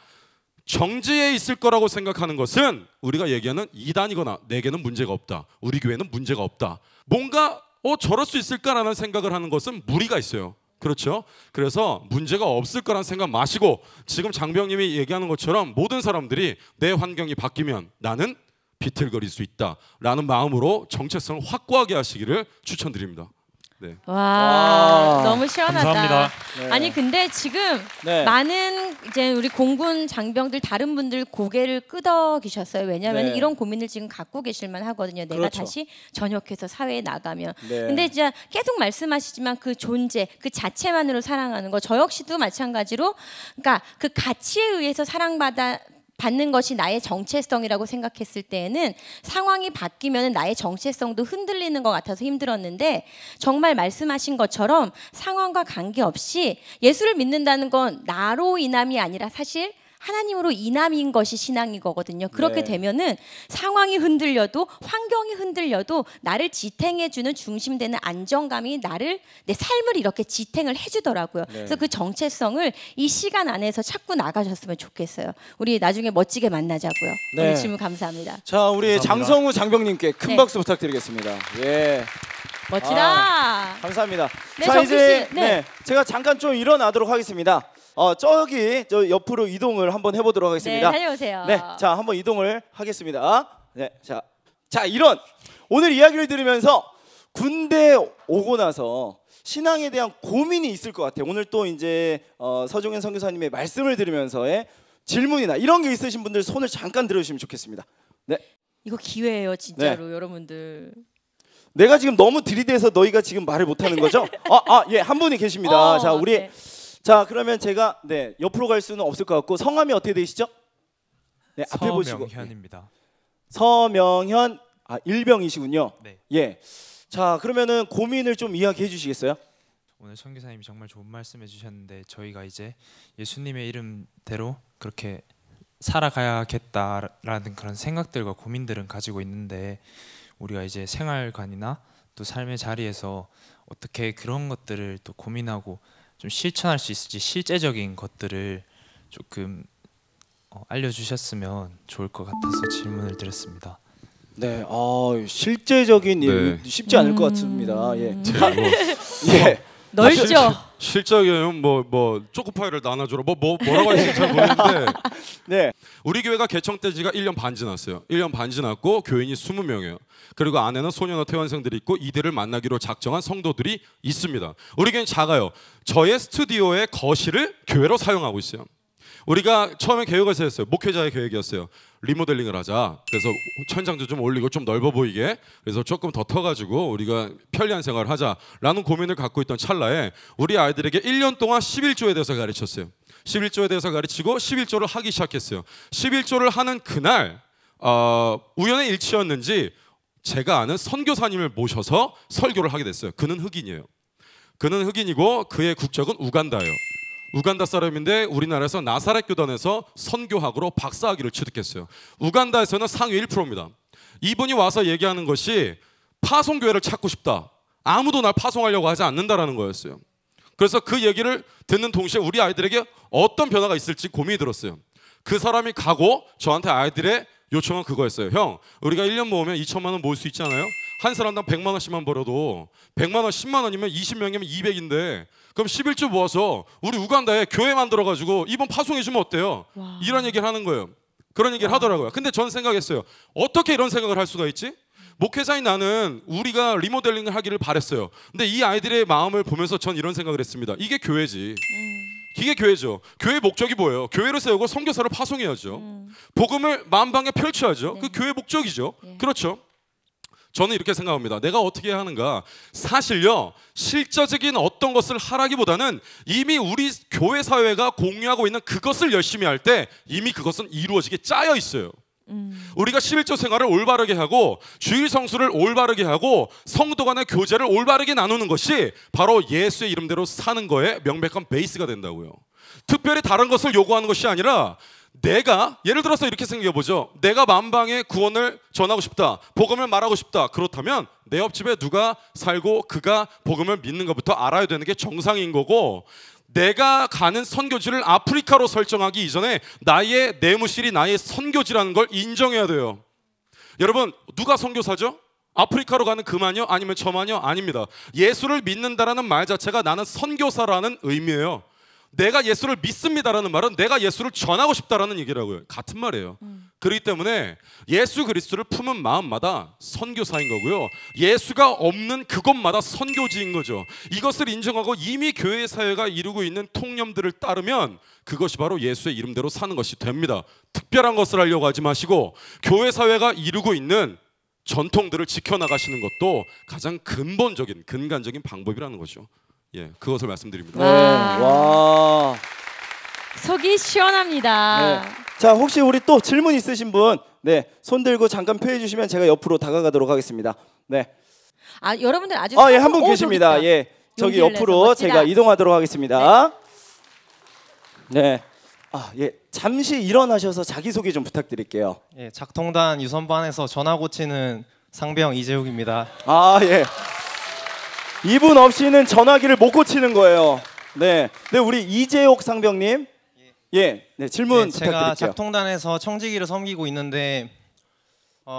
정지에 있을 거라고 생각하는 것은 우리가 얘기하는 이단이거나 내게는 문제가 없다, 우리 교회는 문제가 없다, 뭔가 저럴 수 있을까라는 생각을 하는 것은 무리가 있어요. 그렇죠? 그래서 문제가 없을 거란 생각 마시고 지금 장병님이 얘기하는 것처럼 모든 사람들이 내 환경이 바뀌면 나는 비틀거릴 수 있다라는 마음으로 정체성을 확고하게 하시기를 추천드립니다. 네. 와, 너무 시원하다. 감사합니다. 네. 아니 근데 지금 네. 많은 이제 우리 공군 장병들 다른 분들 고개를 끄덕 계셨어요. 왜냐하면 네. 이런 고민을 지금 갖고 계실만 하거든요. 내가 그렇죠. 다시 전역해서 사회에 나가면. 네. 근데 진짜 계속 말씀하시지만 그 존재, 그 자체만으로 사랑하는 거, 저 역시도 마찬가지로, 그러니까 그 가치에 의해서 받는 것이 나의 정체성이라고 생각했을 때에는 상황이 바뀌면 나의 정체성도 흔들리는 것 같아서 힘들었는데, 정말 말씀하신 것처럼 상황과 관계없이 예수를 믿는다는 건 나로 인함이 아니라 사실 하나님으로 인함인 것이 신앙인 거거든요. 그렇게 네. 되면은 상황이 흔들려도 환경이 흔들려도 나를 지탱해주는 중심되는 안정감이 내 삶을 이렇게 지탱을 해주더라고요. 네. 그래서 그 정체성을 이 시간 안에서 찾고 나가셨으면 좋겠어요. 우리 나중에 멋지게 만나자고요. 네. 오늘 질문 감사합니다. 자, 우리 감사합니다. 장성우 장병님께 큰 네. 박수 부탁드리겠습니다. 예. 멋지다. 감사합니다. 네, 자, 정규 이제 씨, 네. 제가 잠깐 좀 일어나도록 하겠습니다. 저기 저 옆으로 이동을 한번 해보도록 하겠습니다. 네, 달려오세요. 네, 자 한번 이동을 하겠습니다. 네, 자 이런 오늘 이야기를 들으면서 군대 오고 나서 신앙에 대한 고민이 있을 것 같아요. 오늘 또 이제 서종현 선교사님의 말씀을 들으면서의 질문이나 이런 게 있으신 분들 손을 잠깐 들어주시면 좋겠습니다. 네, 이거 기회예요, 진짜로 여러분들. 내가 지금 너무 들이대서 너희가 지금 말을 못하는 거죠? 예, 한 분이 계십니다. 자, 우리 네. 자 그러면 제가 옆으로 갈 수는 없을 것 같고 성함이 어떻게 되시죠? 네, 앞에 보시고. 서명현입니다. 서명현 일병이시군요. 네. 예. 자 그러면은 고민을 좀 이야기해 주시겠어요? 오늘 선교사님이 정말 좋은 말씀해 주셨는데 저희가 이제 예수님의 이름대로 그렇게 살아가야겠다라는 그런 생각들과 고민들은 가지고 있는데 우리가 이제 생활관이나 또 삶의 자리에서 어떻게 그런 것들을 또 고민하고 좀 실천할 수 있을지 실제적인 것들을 조금 알려주셨으면 좋을 것 같아서 질문을 드렸습니다. 네, 실제적인 일 쉽지 않을 것 같습니다. 예. 예. 넓죠. 실적이면 뭐 초코파이를 나눠주라 뭐라고 하실지 잘 모르겠는데 네. 우리 교회가 개청된 지가 1년 반 지났어요. 1년 반 지났고 교인이 20명이에요. 그리고 안에는 소년어 퇴원생들이 있고 이들을 만나기로 작정한 성도들이 있습니다. 우리 교회는 작아요. 저의 스튜디오의 거실을 교회로 사용하고 있어요. 우리가 처음에 계획을 세웠어요. 목회자의 계획이었어요. 리모델링을 하자. 그래서 천장도 좀 올리고 좀 넓어 보이게. 그래서 조금 더 터가지고 우리가 편리한 생활을 하자라는 고민을 갖고 있던 찰나에 우리 아이들에게 1년 동안 11조에 대해서 가르쳤어요. 11조에 대해서 가르치고 11조를 하기 시작했어요. 11조를 하는 그날 우연의 일치였는지 제가 아는 선교사님을 모셔서 설교를 하게 됐어요. 그는 흑인이에요. 그는 흑인이고 그의 국적은 우간다예요. 우간다 사람인데 우리나라에서 나사렛 교단에서 선교학으로 박사학위를 취득했어요. 우간다에서는 상위 1%입니다. 이분이 와서 얘기하는 것이 파송교회를 찾고 싶다. 아무도 날 파송하려고 하지 않는다라는 거였어요. 그래서 그 얘기를 듣는 동시에 우리 아이들에게 어떤 변화가 있을지 고민이 들었어요. 그 사람이 가고 저한테 아이들의 요청은 그거였어요. 형, 우리가 1년 모으면 2천만 원 모을 수 있잖아요. 한 사람당 100만 원씩만 벌어도 100만 원 10만 원이면 20명이면 200인데 그럼 11조 모아서 우리 우간다에 교회 만들어가지고 이번 파송해 주면 어때요? 와. 이런 얘기를 하는 거예요. 그런 얘기를 하더라고요. 근데 전 생각했어요. 어떻게 이런 생각을 할 수가 있지? 목회자인 나는 우리가 리모델링을 하기를 바랬어요. 근데 이 아이들의 마음을 보면서 전 이런 생각을 했습니다. 이게 교회지. 이게 교회죠. 교회 목적이 뭐예요? 교회를 세우고 선교사를 파송해야죠. 복음을 만방에 펼쳐야죠. 그 교회 목적이죠. 그렇죠. 저는 이렇게 생각합니다. 내가 어떻게 해야 하는가? 사실요, 실제적인 어떤 것을 하라기보다는 이미 우리 교회 사회가 공유하고 있는 그것을 열심히 할 때 이미 그것은 이루어지게 짜여 있어요. 우리가 11조 생활을 올바르게 하고 주일 성수를 올바르게 하고 성도 간의 교제를 올바르게 나누는 것이 바로 예수의 이름대로 사는 거에 명백한 베이스가 된다고요. 특별히 다른 것을 요구하는 것이 아니라 내가 예를 들어서 이렇게 생각해보죠. 내가 만방에 구원을 전하고 싶다. 복음을 말하고 싶다. 그렇다면 내 옆집에 누가 살고 그가 복음을 믿는 것부터 알아야 되는 게 정상인 거고 내가 가는 선교지를 아프리카로 설정하기 이전에 나의 내무실이 나의 선교지라는 걸 인정해야 돼요. 여러분 누가 선교사죠? 아프리카로 가는 그만요? 아니면 저만요? 아닙니다. 예수를 믿는다라는 말 자체가 나는 선교사라는 의미예요. 내가 예수를 믿습니다라는 말은 내가 예수를 전하고 싶다라는 얘기라고요. 같은 말이에요. 그렇기 때문에 예수 그리스도를 품은 마음마다 선교사인 거고요. 예수가 없는 그곳마다 선교지인 거죠. 이것을 인정하고 이미 교회 사회가 이루고 있는 통념들을 따르면 그것이 바로 예수의 이름대로 사는 것이 됩니다. 특별한 것을 하려고 하지 마시고 교회 사회가 이루고 있는 전통들을 지켜나가시는 것도 가장 근본적인 근간적인 방법이라는 거죠. 예, 그것을 말씀드립니다. 네. 와. 속이 시원합니다. 네. 자, 혹시 우리 또 질문 있으신 분, 네, 손 들고 잠깐 표해 주시면 제가 옆으로 다가가도록 하겠습니다. 네. 아, 여러분들 아주 예, 한 분 계십니다. 예, 저기 옆으로 제가 이동하도록 하겠습니다. 네. 예, 잠시 일어나셔서 자기 소개 좀 부탁드릴게요. 예, 작통단 유선반에서 전화 고치는 상병 이재욱입니다. 예. 이분 없이는 전화기를 못 고치는 거예요. 네, 네, 우리 이재욱 상병님, 네, 질문 부탁드릴게요. 제가 작통단에서 청지기를 섬기고 있는데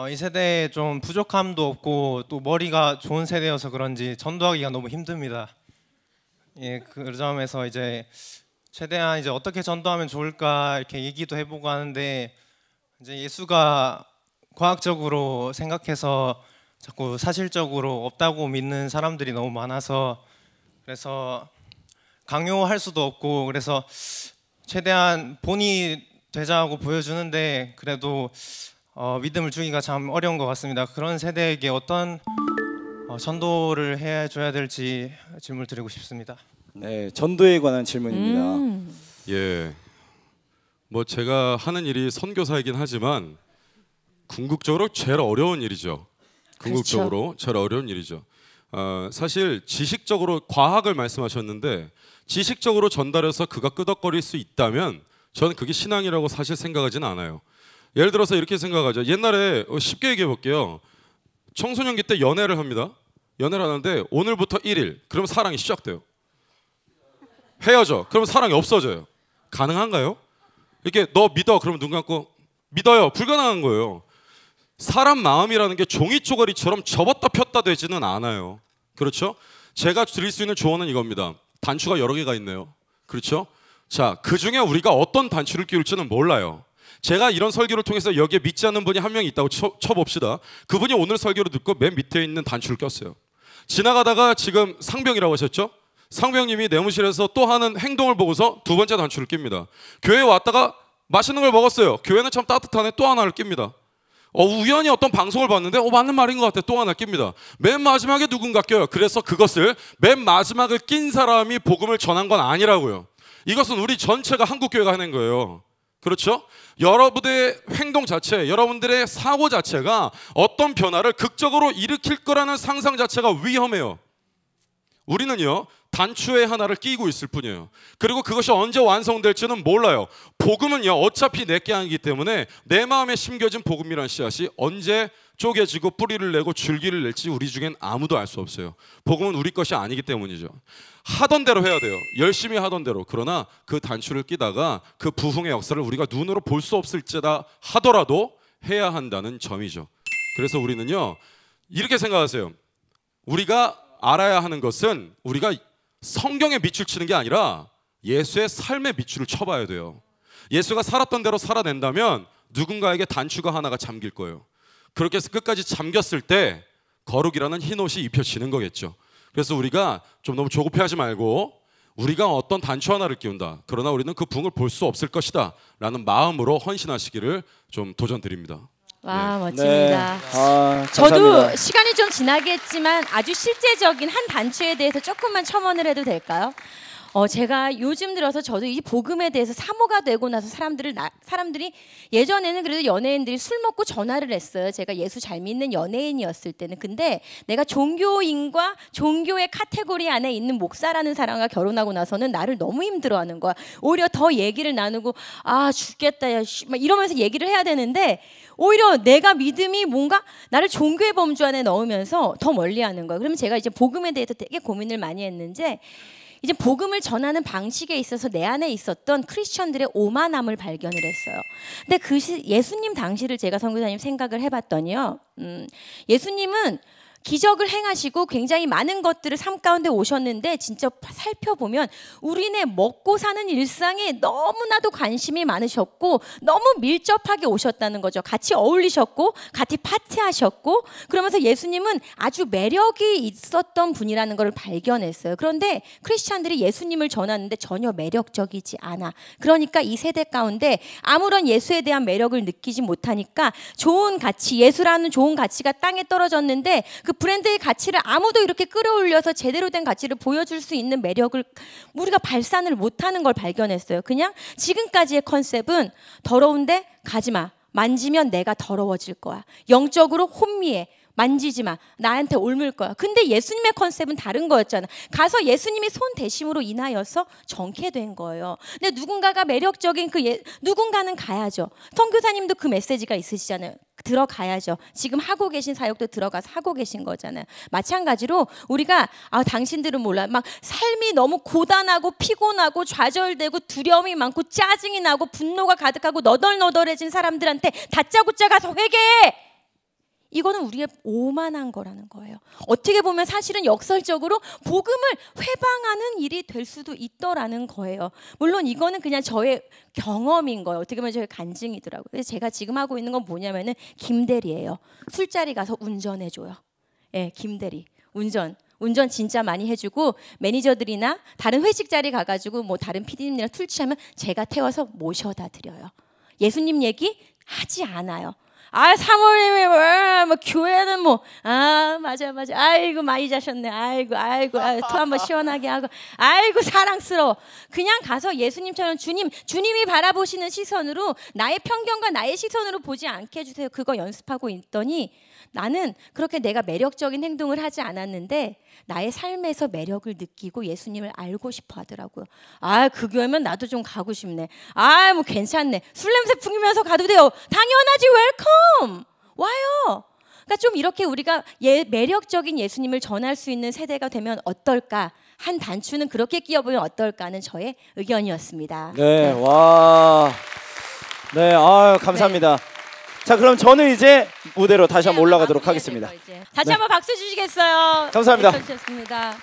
이 세대에 좀 부족함도 없고 또 머리가 좋은 세대여서 그런지 전도하기가 너무 힘듭니다. 예, 그 점에서 이제 최대한 이제 어떻게 전도하면 좋을까 이렇게 얘기도 해보고 하는데 이제 예수가 과학적으로 생각해서 자꾸 사실적으로 없다고 믿는 사람들이 너무 많아서 그래서 강요할 수도 없고 그래서 최대한 본이 되자고 보여주는데 그래도 믿음을 주기가 참 어려운 것 같습니다. 그런 세대에게 어떤 전도를 해줘야 될지 질문을 드리고 싶습니다. 네, 전도에 관한 질문입니다. 예, 뭐 제가 하는 일이 선교사이긴 하지만 궁극적으로 제일 어려운 일이죠. 궁극적으로 그렇죠. 제일 어려운 일이죠. 사실 지식적으로 과학을 말씀하셨는데 지식적으로 전달해서 그가 끄덕거릴 수 있다면 저는 그게 신앙이라고 사실 생각하지는 않아요. 예를 들어서 이렇게 생각하죠. 옛날에 쉽게 얘기해 볼게요. 청소년기 때 연애를 합니다. 연애를 하는데 오늘부터 1일 그럼 사랑이 시작돼요. 헤어져. 그럼 사랑이 없어져요. 가능한가요? 이렇게 너 믿어. 그러면 눈 감고 믿어요. 불가능한 거예요. 사람 마음이라는 게 종이 쪼가리처럼 접었다 폈다 되지는 않아요. 그렇죠? 제가 드릴 수 있는 조언은 이겁니다. 단추가 여러 개가 있네요. 그렇죠? 자, 그 중에 우리가 어떤 단추를 끼울지는 몰라요. 제가 이런 설교를 통해서 여기에 믿지 않는 분이 한 명 있다고 쳐봅시다. 그분이 오늘 설교를 듣고 맨 밑에 있는 단추를 꼈어요. 지나가다가 지금 상병이라고 하셨죠? 상병님이 내무실에서 또 하는 행동을 보고서 두 번째 단추를 낍니다. 교회에 왔다가 맛있는 걸 먹었어요. 교회는 참 따뜻하네. 또 하나를 낍니다. 우연히 어떤 방송을 봤는데 맞는 말인 것 같아. 또 하나 낍니다. 맨 마지막에 누군가 껴요. 그래서 그것을 맨 마지막을 낀 사람이 복음을 전한 건 아니라고요. 이것은 우리 전체가 한국교회가 해낸 거예요. 그렇죠? 여러분들의 행동 자체, 여러분들의 사고 자체가 어떤 변화를 극적으로 일으킬 거라는 상상 자체가 위험해요. 우리는요 단추의 하나를 끼고 있을 뿐이에요. 그리고 그것이 언제 완성될지는 몰라요. 복음은요 어차피 내게 하기 때문에 내 마음에 심겨진 복음이란 씨앗이 언제 쪼개지고 뿌리를 내고 줄기를 낼지 우리 중엔 아무도 알 수 없어요. 복음은 우리 것이 아니기 때문이죠. 하던 대로 해야 돼요. 열심히 하던 대로. 그러나 그 단추를 끼다가 그 부흥의 역사를 우리가 눈으로 볼 수 없을지다 하더라도 해야 한다는 점이죠. 그래서 우리는요 이렇게 생각하세요. 우리가 알아야 하는 것은 우리가 성경에 밑줄 치는 게 아니라 예수의 삶에 밑줄을 쳐봐야 돼요. 예수가 살았던 대로 살아낸다면 누군가에게 단추가 하나가 잠길 거예요. 그렇게 해서 끝까지 잠겼을 때 거룩이라는 흰 옷이 입혀지는 거겠죠. 그래서 우리가 좀 너무 조급해하지 말고 우리가 어떤 단추 하나를 끼운다. 그러나 우리는 그 부흥을 볼 수 없을 것이다 라는 마음으로 헌신하시기를 좀 도전드립니다. 와 멋집니다. 네. 저도 시간이 좀 지나겠지만 아주 실제적인 한 단추에 대해서 조금만 첨언을 해도 될까요? 제가 요즘 들어서 저도 이 복음에 대해서 사모가 되고 나서 사람들이 예전에는 그래도 연예인들이 술 먹고 전화를 했어요. 제가 예수 잘 믿는 연예인이었을 때는. 근데 내가 종교인과 종교의 카테고리 안에 있는 목사라는 사람과 결혼하고 나서는 나를 너무 힘들어하는 거야. 오히려 더 얘기를 나누고 죽겠다 야 막 이러면서 얘기를 해야 되는데 오히려 내가 믿음이 뭔가 나를 종교의 범주 안에 넣으면서 더 멀리하는 거야. 그러면 제가 이제 복음에 대해서 되게 고민을 많이 했는데 이제 복음을 전하는 방식에 있어서 내 안에 있었던 크리스천들의 오만함을 발견을 했어요. 근데 그 예수님 당시를 제가 선교사님 생각을 해봤더니요. 예수님은 기적을 행하시고 굉장히 많은 것들을 삶 가운데 오셨는데 진짜 살펴보면 우리네 먹고 사는 일상에 너무나도 관심이 많으셨고 너무 밀접하게 오셨다는 거죠. 같이 어울리셨고 같이 파티하셨고 그러면서 예수님은 아주 매력이 있었던 분이라는 걸 발견했어요. 그런데 크리스찬들이 예수님을 전하는데 전혀 매력적이지 않아. 그러니까 이 세대 가운데 아무런 예수에 대한 매력을 느끼지 못하니까 좋은 가치, 예수라는 좋은 가치가 땅에 떨어졌는데 그 브랜드의 가치를 아무도 이렇게 끌어올려서 제대로 된 가치를 보여줄 수 있는 매력을 우리가 발산을 못하는 걸 발견했어요. 그냥 지금까지의 컨셉은 더러운데 가지마. 만지면 내가 더러워질 거야. 영적으로 혼미해. 만지지 마. 나한테 옮을 거야. 근데 예수님의 컨셉은 다른 거였잖아. 가서 예수님이 손 대심으로 인하여서 정케된 거예요. 근데 누군가가 매력적인 누군가는 가야죠. 선교사님도 그 메시지가 있으시잖아요. 들어가야죠. 지금 하고 계신 사역도 들어가서 하고 계신 거잖아요. 마찬가지로 우리가 당신들은 몰라. 막 삶이 너무 고단하고 피곤하고 좌절되고 두려움이 많고 짜증이 나고 분노가 가득하고 너덜너덜해진 사람들한테 다짜고짜 가서 회개해. 이거는 우리의 오만한 거라는 거예요. 어떻게 보면 사실은 역설적으로 복음을 회방하는 일이 될 수도 있더라는 거예요. 물론 이거는 그냥 저의 경험인 거예요. 어떻게 보면 저의 간증이더라고요. 그래서 제가 지금 하고 있는 건 뭐냐면은 김대리예요. 술자리 가서 운전해줘요. 예, 김대리. 운전 진짜 많이 해주고 매니저들이나 다른 회식 자리 가가지고 뭐 다른 PD님이랑 술 취하면 제가 태워서 모셔다 드려요. 예수님 얘기 하지 않아요. 사모님이 뭐 교회는 맞아 아이고 많이 자셨네 아이고 토 한번 시원하게 하고 아이고 사랑스러워. 그냥 가서 예수님처럼 주님이 바라보시는 시선으로 나의 편견과 나의 시선으로 보지 않게 해주세요. 그거 연습하고 있더니 나는 그렇게 내가 매력적인 행동을 하지 않았는데 나의 삶에서 매력을 느끼고 예수님을 알고 싶어 하더라고요. 그 교회면 나도 좀 가고 싶네. 뭐 괜찮네. 술 냄새 풍기면서 가도 돼요. 당연하지. 웰컴. 와요. 그러니까 좀 이렇게 우리가 매력적인 예수님을 전할 수 있는 세대가 되면 어떨까? 한 단추는 그렇게 끼워보면 어떨까 하는 저의 의견이었습니다. 네, 와. 네, 감사합니다. 네. 자, 그럼 저는 이제 무대로 다시 한번 올라가도록 하겠습니다. 다시 한번 박수 주시겠어요? 감사합니다. 네, 주셨습니다.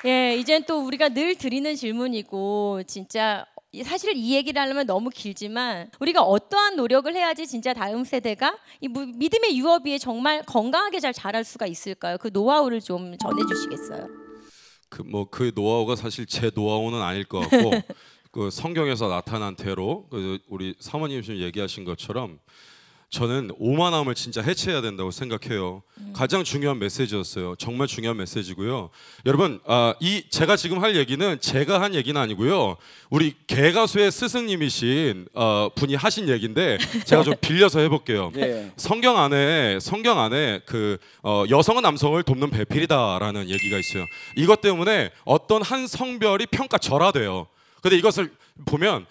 예, 이젠 또 우리가 늘 드리는 질문이고 진짜 사실 이 얘기를 하려면 너무 길지만 우리가 어떠한 노력을 해야지 진짜 다음 세대가 이 믿음의 유업위에 정말 건강하게 잘 자랄 수가 있을까요? 그 노하우를 좀 전해주시겠어요? 그 노하우가 사실 제 노하우는 아닐 것 같고 그 성경에서 나타난 대로 우리 사모님 지금 얘기하신 것처럼 저는 오만함을 진짜 해체해야 된다고 생각해요. 가장 중요한 메시지였어요. 정말 중요한 메시지고요. 여러분, 제가 지금 할 얘기는 제가 한 얘기는 아니고요. 우리 개가수의 스승님이신 분이 하신 얘기인데 제가 좀 빌려서 해볼게요. 예. 성경 안에 그 여성은 남성을 돕는 배필이다라는 얘기가 있어요. 이것 때문에 어떤 한 성별이 평가절하돼요. 근데 이것을 보면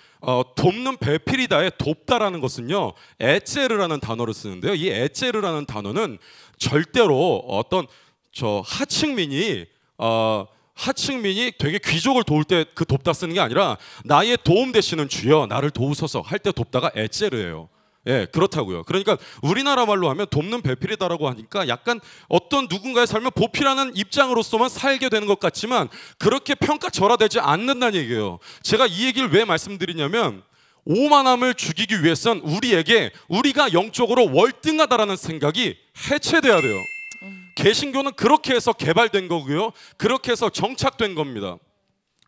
돕는 배필이다의 돕다라는 것은요 에체르라는 단어를 쓰는데요. 이 에체르라는 단어는 절대로 어떤 하층민이 되게 귀족을 도울 때 그 돕다 쓰는 게 아니라 나의 도움 되시는 주여 나를 도우소서 할 때 돕다가 에체르예요. 예, 그렇다고요. 그러니까 우리나라 말로 하면 돕는 배필이다라고 하니까 약간 어떤 누군가의 삶을 보필하는 입장으로서만 살게 되는 것 같지만 그렇게 평가절하되지 않는다는 얘기예요. 제가 이 얘기를 왜 말씀드리냐면 오만함을 죽이기 위해선 우리가 영적으로 월등하다라는 생각이 해체돼야 돼요. 개신교는 그렇게 해서 개발된 거고요. 그렇게 해서 정착된 겁니다.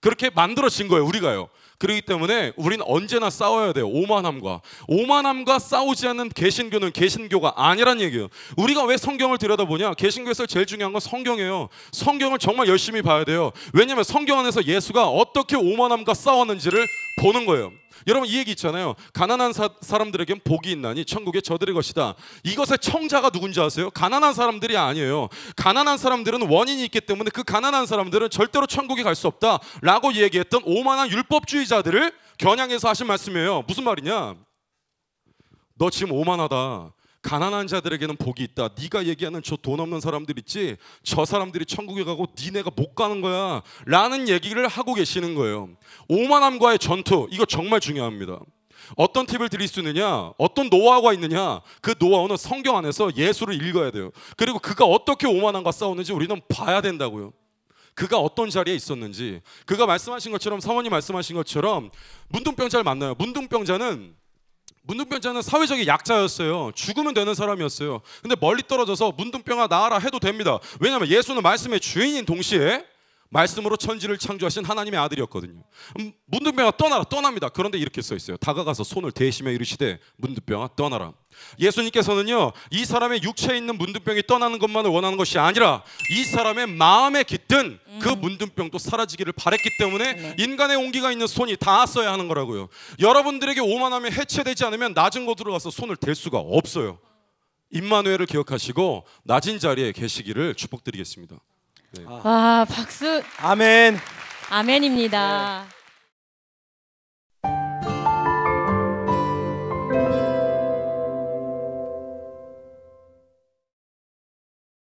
그렇게 만들어진 거예요, 우리가요. 그렇기 때문에 우리는 언제나 싸워야 돼요. 오만함과 싸우지 않는 개신교는 개신교가 아니란 얘기예요. 우리가 왜 성경을 들여다보냐? 개신교에서 제일 중요한 건 성경이에요. 성경을 정말 열심히 봐야 돼요. 왜냐하면 성경 안에서 예수가 어떻게 오만함과 싸웠는지를 보는 거예요. 여러분 이 얘기 있잖아요. 가난한 사람들에겐 복이 있나니 천국의 저들의 것이다. 이것의 청자가 누군지 아세요? 가난한 사람들이 아니에요. 가난한 사람들은 원인이 있기 때문에 그 가난한 사람들은 절대로 천국에 갈 수 없다라고 얘기했던 오만한 율법주의자들을 겨냥해서 하신 말씀이에요. 무슨 말이냐? 너 지금 오만하다. 가난한 자들에게는 복이 있다. 네가 얘기하는 저 돈 없는 사람들 있지? 저 사람들이 천국에 가고 니네가 못 가는 거야 라는 얘기를 하고 계시는 거예요. 오만함과의 전투, 이거 정말 중요합니다. 어떤 팁을 드릴 수 있느냐? 어떤 노하우가 있느냐? 그 노하우는 성경 안에서 예수를 읽어야 돼요. 그리고 그가 어떻게 오만함과 싸우는지 우리는 봐야 된다고요. 그가 어떤 자리에 있었는지. 그가 말씀하신 것처럼, 사모님 말씀하신 것처럼 문둥병자를 만나요. 문둥병자는 사회적인 약자였어요. 죽으면 되는 사람이었어요. 근데 멀리 떨어져서 문둥병아 나아라 해도 됩니다. 왜냐하면 예수는 말씀의 주인인 동시에 말씀으로 천지를 창조하신 하나님의 아들이었거든요. 문둥병아 떠납니다. 그런데 이렇게 써 있어요. 다가가서 손을 대시며 이르시되 문둥병아 떠나라. 예수님께서는요, 이 사람의 육체에 있는 문둥병이 떠나는 것만을 원하는 것이 아니라 이 사람의 마음에 깃든 그 문둥병도 사라지기를 바랬기 때문에 인간의 온기가 있는 손이 닿았어야 하는 거라고요. 여러분들에게 오만함이 해체되지 않으면 낮은 곳으로 가서 손을 댈 수가 없어요. 임마누엘을 기억하시고 낮은 자리에 계시기를 축복드리겠습니다. 네. 와, 박수. 아멘. 아멘입니다.